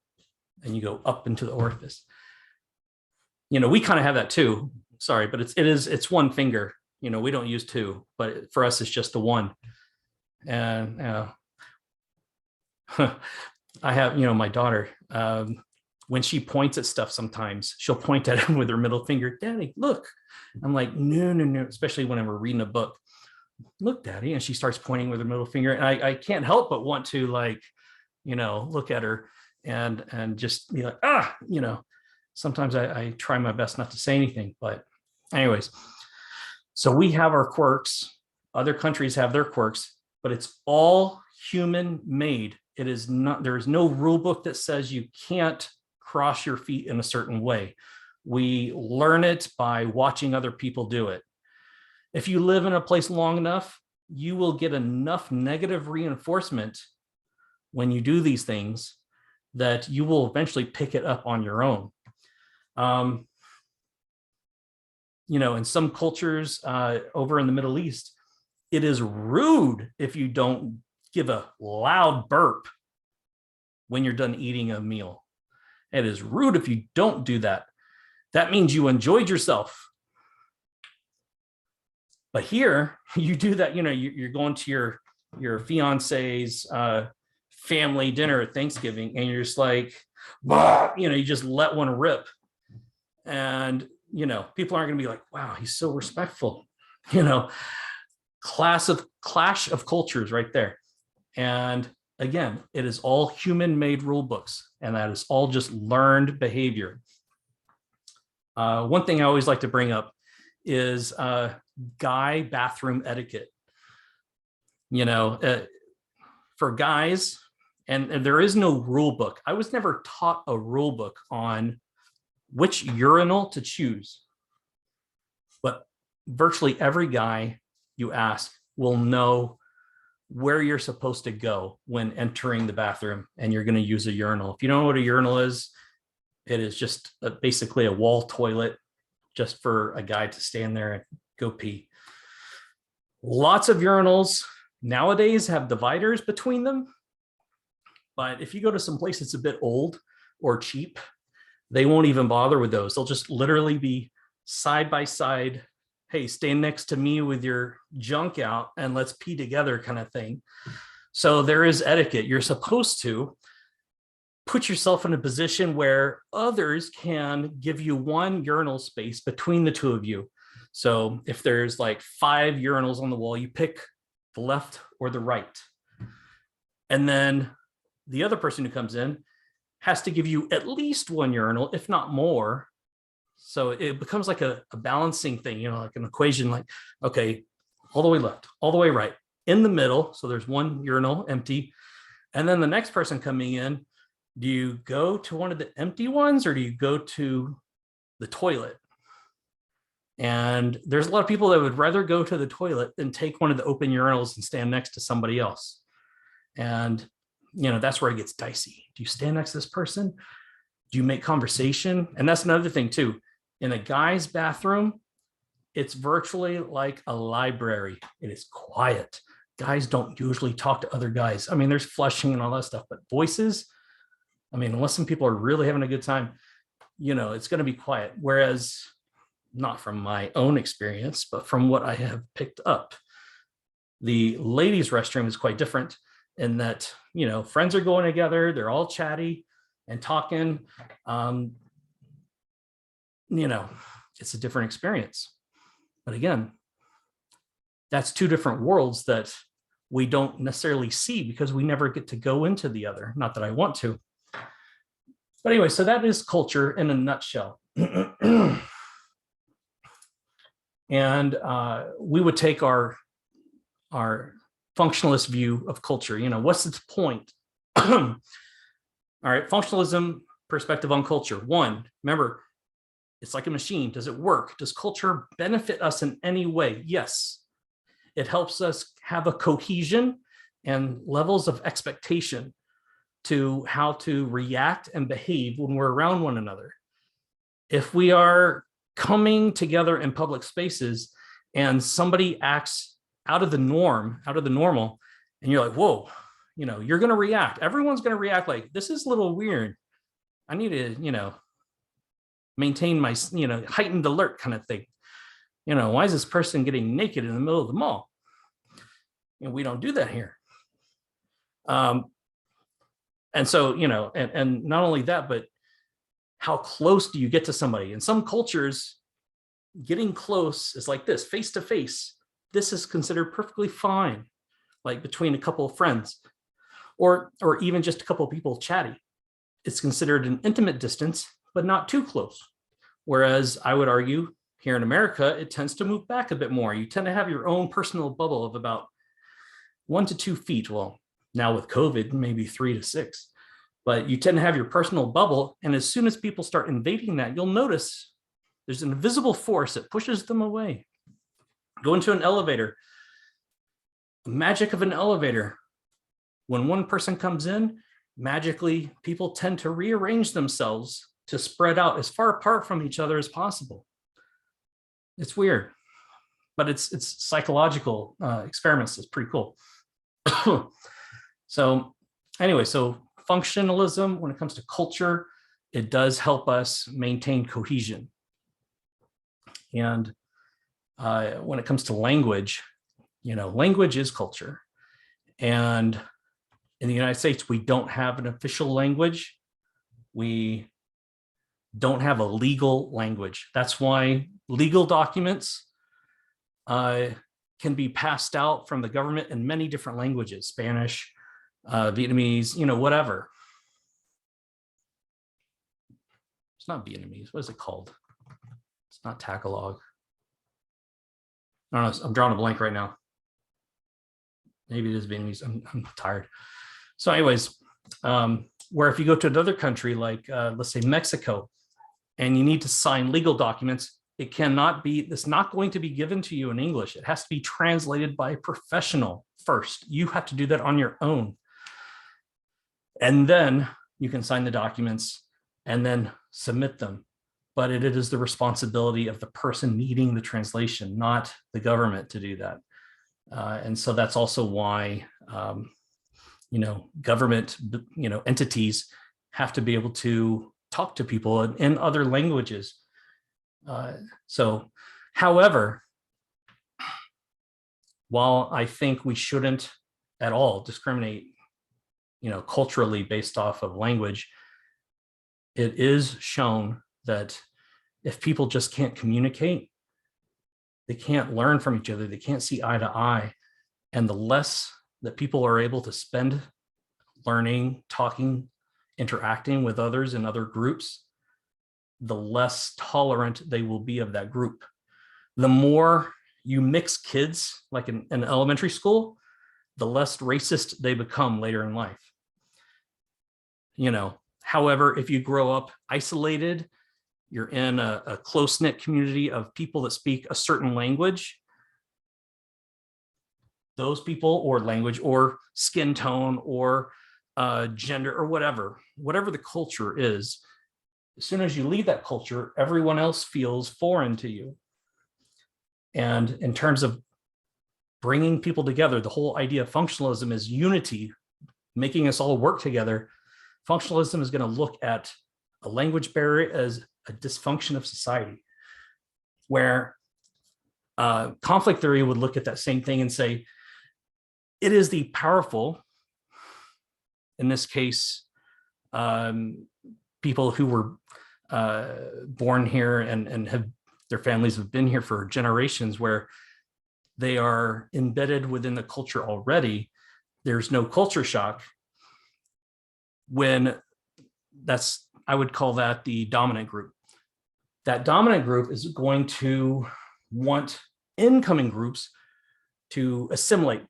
you go up into the orifice. We kind of have that too. Sorry, but it's one finger. We don't use two, but for us, it's just the one. And I have, my daughter, when she points at stuff, sometimes she'll point at it with her middle finger. Daddy, look. I'm like, no, no, no, especially when we're reading a book. Look, Daddy. And she starts pointing with her middle finger. And I can't help but want to, like, look at her and just be like, sometimes I try my best not to say anything. But anyways, so we have our quirks. Other countries have their quirks, but it's all human made. It is not, there is no rule book that says you can't cross your feet in a certain way. We learn it by watching other people do it. If you live in a place long enough, you will get enough negative reinforcement when you do these things that you will eventually pick it up on your own. In some cultures over in the Middle East, it is rude if you don't give a loud burp when you're done eating a meal. It is rude if you don't do that. That means you enjoyed yourself. But here, you do that, you're going to your fiance's family dinner at Thanksgiving, and you're just like, bah, you just let one rip. And, people aren't going to be like, wow, he's so respectful. Clash of cultures right there. And again, it is all human-made rule books, and that is all just learned behavior. One thing I always like to bring up is guy bathroom etiquette. For guys, and there is no rule book. I was never taught a rule book on which urinal to choose, but virtually every guy you ask will know where you're supposed to go when entering the bathroom and you're going to use a urinal. If you don't know what a urinal is, it is just basically a wall toilet just for a guy to stand there and go pee. Lots of urinals nowadays have dividers between them, but if you go to some place that's a bit old or cheap, they won't even bother with those. They'll just literally be side by side. Hey, stand next to me with your junk out and let's pee together kind of thing. So there is etiquette. You're supposed to put yourself in a position where others can give you one urinal space between the two of you. So if there's like 5 urinals on the wall, you pick the left or the right. And then the other person who comes in has to give you at least 1 urinal, if not more. So it becomes like a balancing thing, like an equation, like, okay, all the way left, all the way right, in the middle. So there's 1 urinal empty. And then the next person coming in, do you go to one of the empty ones or do you go to the toilet? And there's a lot of people that would rather go to the toilet than take one of the open urinals and stand next to somebody else. And, that's where it gets dicey. Do you stand next to this person? Do you make conversation? And that's another thing too. In a guy's bathroom, it's virtually like a library. It is quiet. Guys don't usually talk to other guys. I mean, there's flushing and all that stuff, but voices, unless some people are really having a good time, it's going to be quiet. Whereas, not from my own experience, but from what I have picked up, the ladies' restroom is quite different in that, friends are going together. They're all chatty and talking. It's a different experience. But again, that's 2 different worlds that we don't necessarily see because we never get to go into the other. Not that I want to. But anyway, so that is culture in a nutshell. And we would take our functionalist view of culture. What's its point? All right, functionalism perspective on culture. 1, remember, it's like a machine. Does it work? Does culture benefit us in any way? Yes. It helps us have a cohesion and levels of expectation to how to react and behave when we're around one another. If we are coming together in public spaces and somebody acts out of the norm, out of the normal, and you're like, whoa, you're going to react. Everyone's going to react like, this is a little weird. I need to, maintain my, heightened alert kind of thing. Why is this person getting naked in the middle of the mall? we don't do that here. And so, and not only that, but how close do you get to somebody? In some cultures, getting close is like this, face to face. This is considered perfectly fine, like between a couple of friends, or even just a couple of people chatty. It's considered an intimate distance, but not too close. Whereas I would argue here in America, it tends to move back a bit more. You tend to have your own personal bubble of about 1 to 2 feet. Well, now with COVID, maybe 3 to 6. But you tend to have your personal bubble. And as soon as people start invading that, you'll notice there's an invisible force that pushes them away. Go into an elevator. The magic of an elevator. When one person comes in, magically, people tend to rearrange themselves to spread out as far apart from each other as possible. It's weird, but it's psychological experiments. It's pretty cool. So anyway, so functionalism, when it comes to culture, it does help us maintain cohesion. And when it comes to language, language is culture. And in the United States, we don't have an official language. We don't have a legal language. That's why legal documents can be passed out from the government in many different languages, Spanish, Vietnamese, whatever. It's not Vietnamese. What is it called? It's not Tagalog. I don't know. I'm drawing a blank right now. Maybe it is Vietnamese. I'm tired. So anyways, where if you go to another country, like let's say Mexico, and you need to sign legal documents, it's not going to be given to you in English. It has to be translated by a professional first. You have to do that on your own. And then you can sign the documents and then submit them. But it is the responsibility of the person needing the translation, not the government to do that. And so that's also why, government, entities have to be able to talk to people in other languages. However, while I think we shouldn't at all discriminate, culturally based off of language, it is shown that if people just can't communicate, they can't learn from each other, they can't see eye to eye. And the less that people are able to spend learning, talking, interacting with others in other groups, the less tolerant they will be of that group. The more you mix kids, like in elementary school, the less racist they become later in life. However, if you grow up isolated, you're in a close-knit community of people that speak a certain language, those people, or language, or skin tone, or gender, or whatever the culture is, as soon as you leave that culture, everyone else feels foreign to you. And in terms of bringing people together, the whole idea of functionalism is unity, making us all work together. Functionalism is going to look at a language barrier as a dysfunction of society, where conflict theory would look at that same thing and say, it is the powerful, in this case, people who were born here and have their families have been here for generations, where they are embedded within the culture already. There's no culture shock. When I would call that the dominant group. That dominant group is going to want incoming groups to assimilate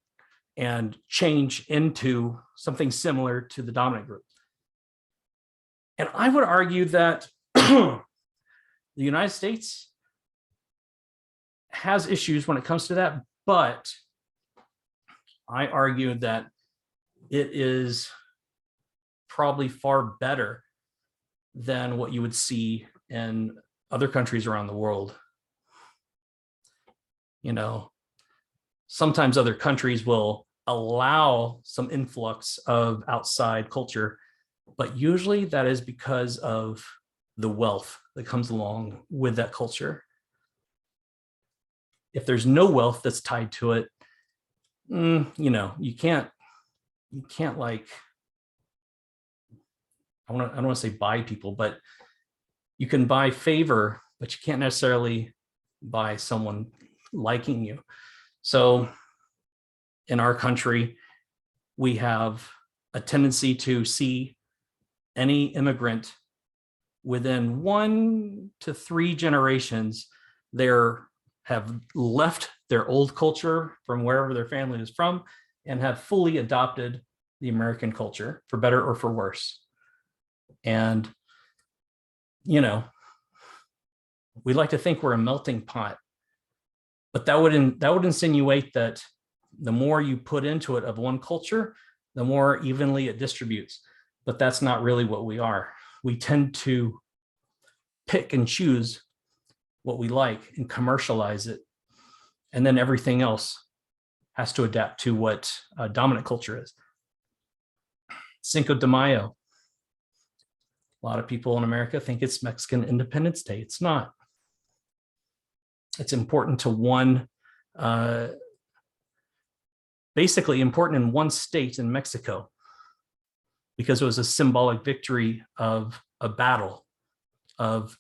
and change into something similar to the dominant group. And I would argue that the United States has issues when it comes to that, but I argue that it is probably far better than what you would see in other countries around the world. Sometimes other countries will allow some influx of outside culture, but usually that is because of the wealth that comes along with that culture. If there's no wealth that's tied to it, you can't like, I don't want to say buy people, but you can buy favor, but you can't necessarily buy someone liking you. So in our country, we have a tendency to see any immigrant within 1 to 3 generations, they have left their old culture from wherever their family is from and have fully adopted the American culture, for better or for worse. And, we like to think we're a melting pot, but that would insinuate that the more you put into it of one culture, the more evenly it distributes. But that's not really what we are. We tend to pick and choose what we like and commercialize it. And then everything else has to adapt to what dominant culture is. Cinco de Mayo. A lot of people in America think it's Mexican Independence Day. It's not. It's important to basically important in one state in Mexico, because it was a symbolic victory of a battle, of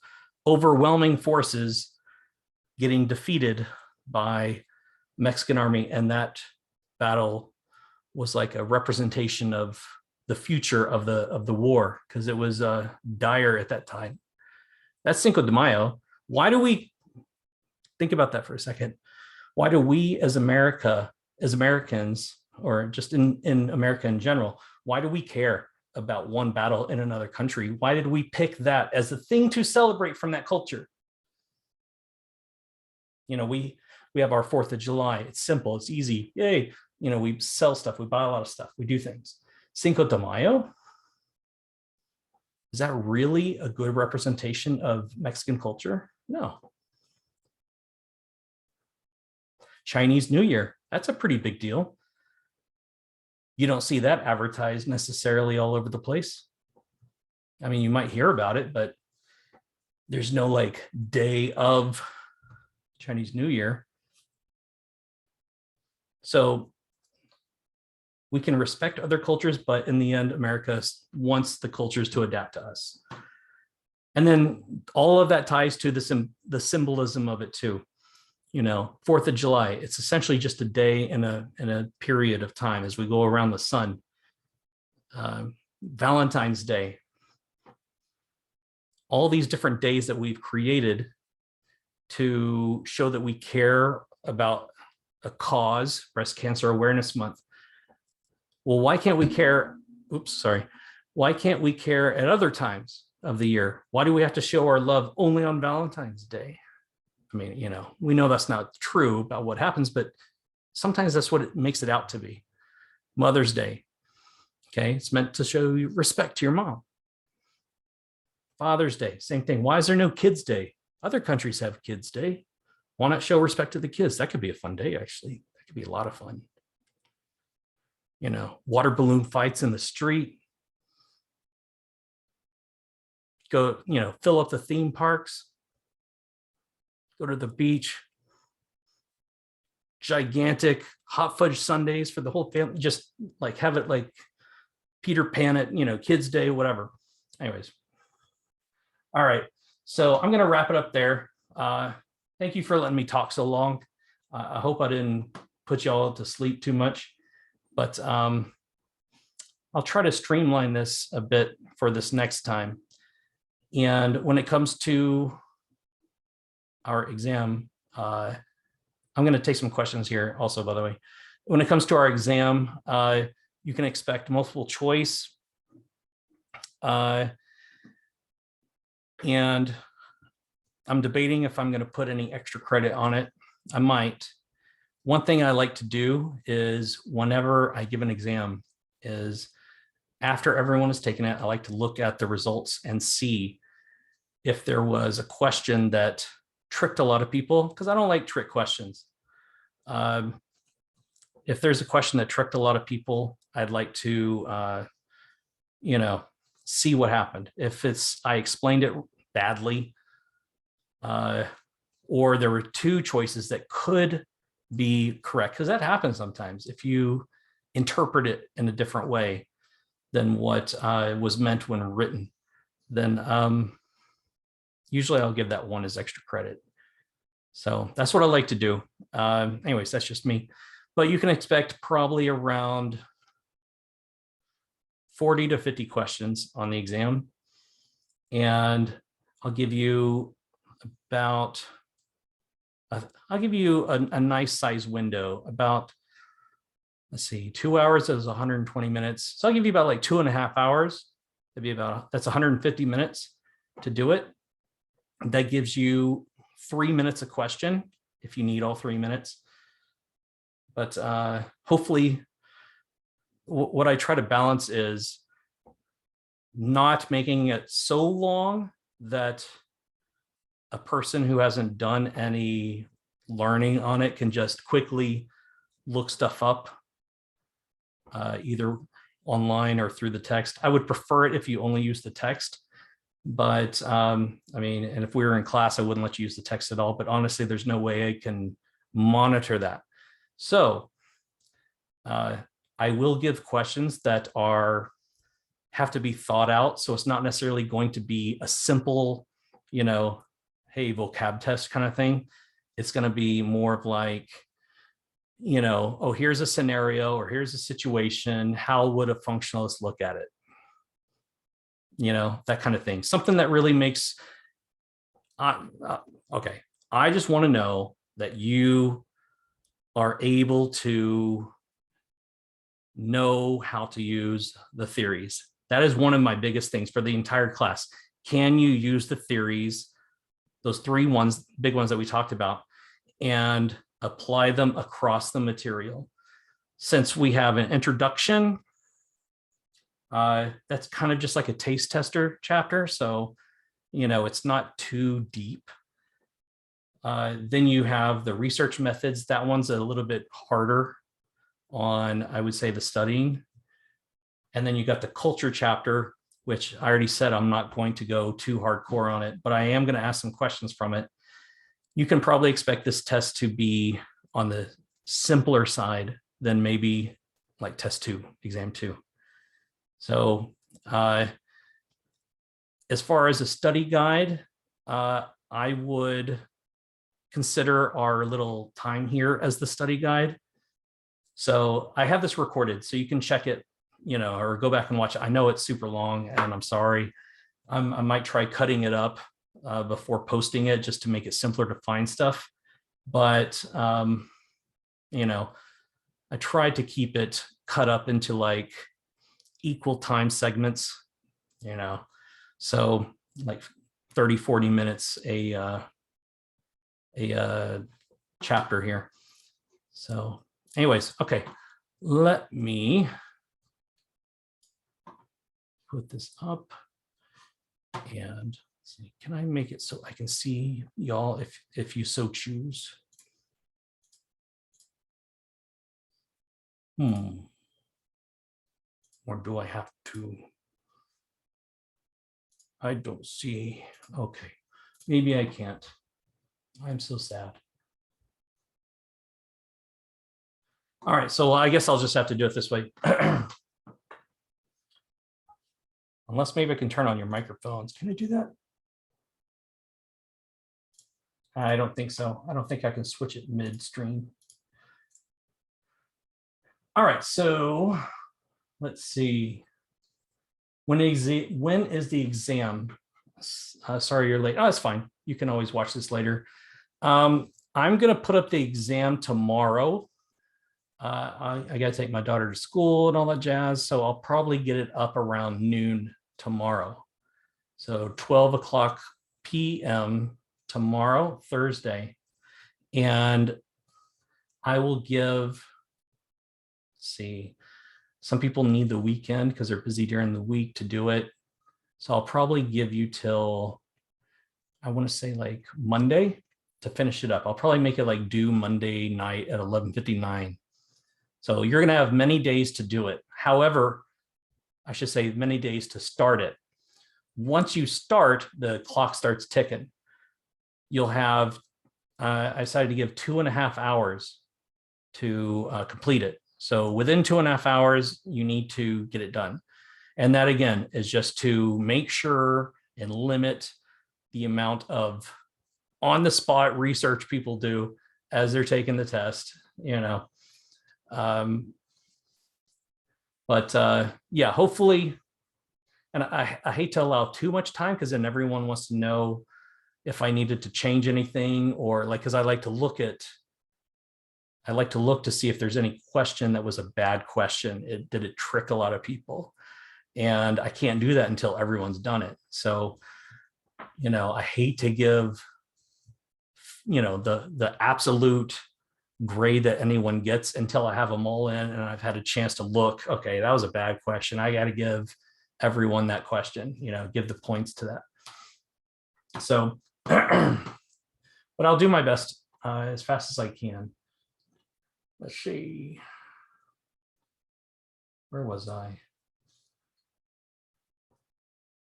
overwhelming forces getting defeated by Mexican army. And that battle was like a representation of the future of the war, because it was dire at that time. That's Cinco de Mayo. Why do we think about that for a second? Why do we as Americans, or just in America in general, why do we care about one battle in another country? Why did we pick that as the thing to celebrate from that culture? We have our 4th of July. It's simple, it's easy. Yay. We sell stuff, we buy a lot of stuff, we do things. Cinco de Mayo, is that really a good representation of Mexican culture? No. Chinese New Year, that's a pretty big deal. You don't see that advertised necessarily all over the place. I mean, you might hear about it, but there's no like day of Chinese New Year. So we can respect other cultures, but in the end, America wants the cultures to adapt to us. And then all of that ties to the symbolism of it too. 4th of July, it's essentially just a day in a period of time as we go around the sun. Valentine's Day, all these different days that we've created to show that we care about a cause, Breast Cancer Awareness Month. Well, why can't we care? Why can't we care at other times of the year? Why do we have to show our love only on Valentine's Day? I mean, we know that's not true about what happens, but sometimes that's what it makes it out to be. Mother's Day. Okay. It's meant to show respect to your mom. Father's Day, same thing. Why is there no Kids Day? Other countries have Kids Day. Why not show respect to the kids? That could be a fun day, actually. That could be a lot of fun. Water balloon fights in the street. Go, fill up the theme parks. Go to the beach. Gigantic hot fudge sundaes for the whole family. Just like have it like Peter Pan at, Kids Day, whatever. Anyways. All right. So I'm going to wrap it up there. Thank you for letting me talk so long. I hope I didn't put y'all to sleep too much, but I'll try to streamline this a bit for this next time. And when it comes to our exam, I'm going to take some questions here also, by the way. When it comes to our exam, you can expect multiple choice. And I'm debating if I'm going to put any extra credit on it. I might. One thing I like to do is whenever I give an exam is after everyone has taken it, I like to look at the results and see if there was a question that tricked a lot of people, because I don't like trick questions. If there's a question that tricked a lot of people, I'd like to, see what happened. If I explained it badly, or there were 2 choices that could be correct, because that happens sometimes. If you interpret it in a different way than what was meant when written, then usually I'll give that one as extra credit. So that's what I like to do. Anyways, that's just me. But you can expect probably around 40 to 50 questions on the exam. And I'll give you about, I'll give you a nice size window, about, let's see, 2 hours is 120 minutes. So I'll give you about like 2.5 hours. That'd be about, that's 150 minutes to do it. That gives you 3 minutes a question if you need all 3 minutes. But hopefully what I try to balance is not making it so long that a person who hasn't done any learning on it can just quickly look stuff up, either online or through the text. I would prefer it if you only use the text, but I mean, and if we were in class, I wouldn't let you use the text at all, but honestly, there's no way I can monitor that. So I will give questions that have to be thought out. So it's not necessarily going to be a simple, you know, hey, vocab test kind of thing. It's going to be more of like, you know, oh, here's a scenario or here's a situation. How would a functionalist look at it? You know, that kind of thing. Something that really makes, okay, I just want to know that you are able to know how to use the theories. That is one of my biggest things for the entire class. Can you use the theories, those three ones, big ones that we talked about, and apply them across the material? Since we have an introduction, that's kind of just like a taste tester chapter. So, you know, it's not too deep. Then you have the research methods. That one's a little bit harder on, I would say, the studying. And then you got the culture chapter, which I already said I'm not going to go too hardcore on it, but I am going to ask some questions from it. You can probably expect this test to be on the simpler side than maybe like test 2, exam 2. So as far as a study guide, I would consider our little time here as the study guide. So I have this recorded, so you can check it, you know, or go back and watch it. I know it's super long, and I'm sorry. I might try cutting it up before posting it just to make it simpler to find stuff. But, you know, I tried to keep it cut up into like equal time segments, you know, so like 30, 40 minutes a chapter here. So anyways, okay, let me put this up and see, can I make it so I can see y'all if you so choose? Or do I have to? I don't see. Okay, maybe I can't. I'm so sad. All right, so I guess I'll just have to do it this way. Unless maybe I can turn on your microphones. Can I do that? I don't think so. I don't think I can switch it midstream. All right, so let's see. When is the exam? Sorry, you're late. Oh, it's fine. You can always watch this later. I'm going to put up the exam tomorrow. I got to take my daughter to school and all that jazz. So I'll probably get it up around noon tomorrow. So 12 o'clock p.m. tomorrow, Thursday. And I will give, let's see, some people need the weekend because they're busy during the week to do it. So I'll probably give you till, I want to say like Monday to finish it up. I'll probably make it like due Monday night at 11:59. So you're going to have many days to do it. However, I should say many days to start it. Once you start, the clock starts ticking. You'll have, I decided to give 2.5 hours to complete it. So within 2.5 hours, you need to get it done. And that again is just to make sure and limit the amount of on the spot research people do as they're taking the test, you know. Yeah, hopefully, and I hate to allow too much time because then everyone wants to know if I needed to change anything, or like, because I like to look to see if there's any question that was a bad question. Did it trick a lot of people? And I can't do that until everyone's done it. So, you know, I hate to give, you know, the absolute grade that anyone gets until I have them all in and I've had a chance to look, okay, that was a bad question. I got to give everyone that question, you know, give the points to that. So, but I'll do my best as fast as I can. Let's see. Where was I?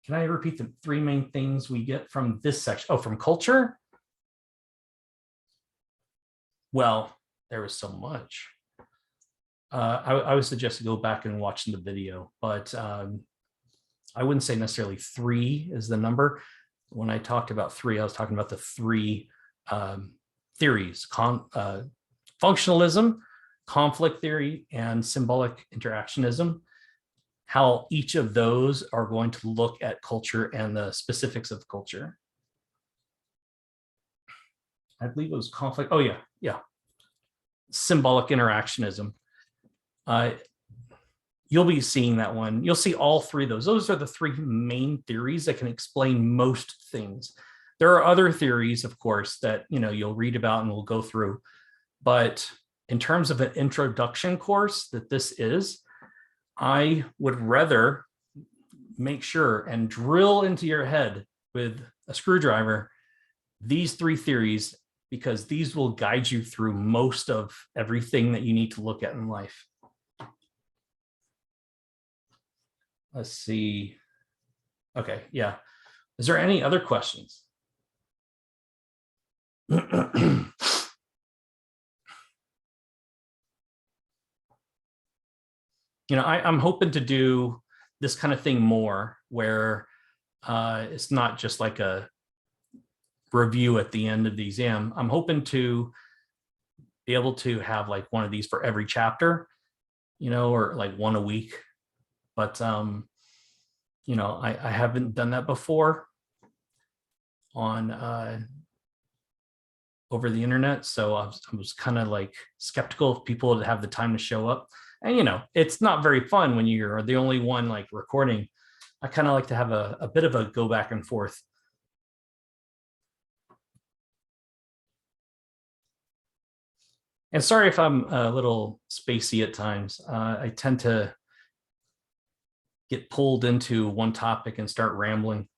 Can I repeat the 3 main things we get from this section? Oh, from culture? Well, there was so much. I would suggest to go back and watch the video, but I wouldn't say necessarily 3 is the number. When I talked about 3, I was talking about the 3 theories, functionalism, conflict theory, and symbolic interactionism, how each of those are going to look at culture and the specifics of culture. I believe it was conflict. Oh, yeah. Symbolic interactionism. You'll be seeing that one. You'll see all 3 of those. Those are the 3 main theories that can explain most things. There are other theories, of course, that, you know, you'll read about and we'll go through. But in terms of an introduction course that this is, I would rather make sure and drill into your head with a screwdriver these 3 theories, because these will guide you through most of everything that you need to look at in life. Let's see. Okay, yeah. Is there any other questions? You know, I'm hoping to do this kind of thing more, where it's not just like a review at the end of the exam. I'm hoping to be able to have like one of these for every chapter, you know, or like one a week. But, you know, I haven't done that before on over the internet. So I was kind of like skeptical if people would have the time to show up. And, you know, it's not very fun when you're the only one like recording. I kind of like to have a bit of a go back and forth. And sorry if I'm a little spacey at times. I tend to get pulled into one topic and start rambling.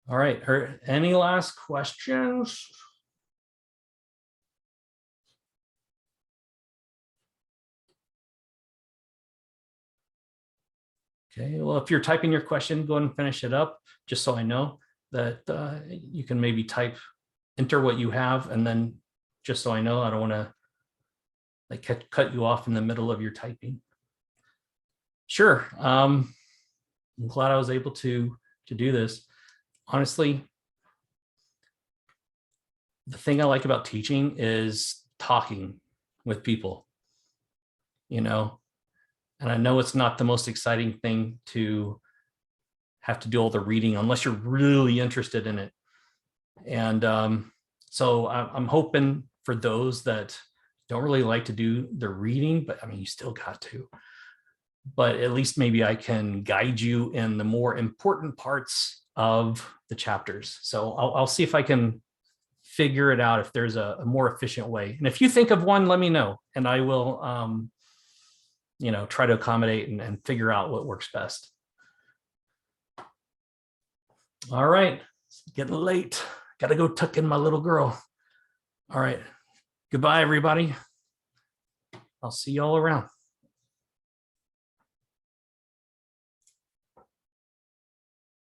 All right, any last questions? Okay, well, if you're typing your question, go ahead and finish it up, just so I know that you can maybe enter what you have, and then just so I know, I don't want to like cut you off in the middle of your typing. Sure. I'm glad I was able to do this. Honestly, the thing I like about teaching is talking with people, you know, and I know it's not the most exciting thing to have to do all the reading unless you're really interested in it. And so I'm hoping for those that don't really like to do the reading, but I mean, you still got to, but at least maybe I can guide you in the more important parts of the chapters. So I'll see if I can figure it out, if there's a more efficient way. And if you think of one, let me know, and I will, you know, try to accommodate and figure out what works best. All right, it's getting late. Got to go tuck in my little girl. All right, goodbye, everybody. I'll see you all around.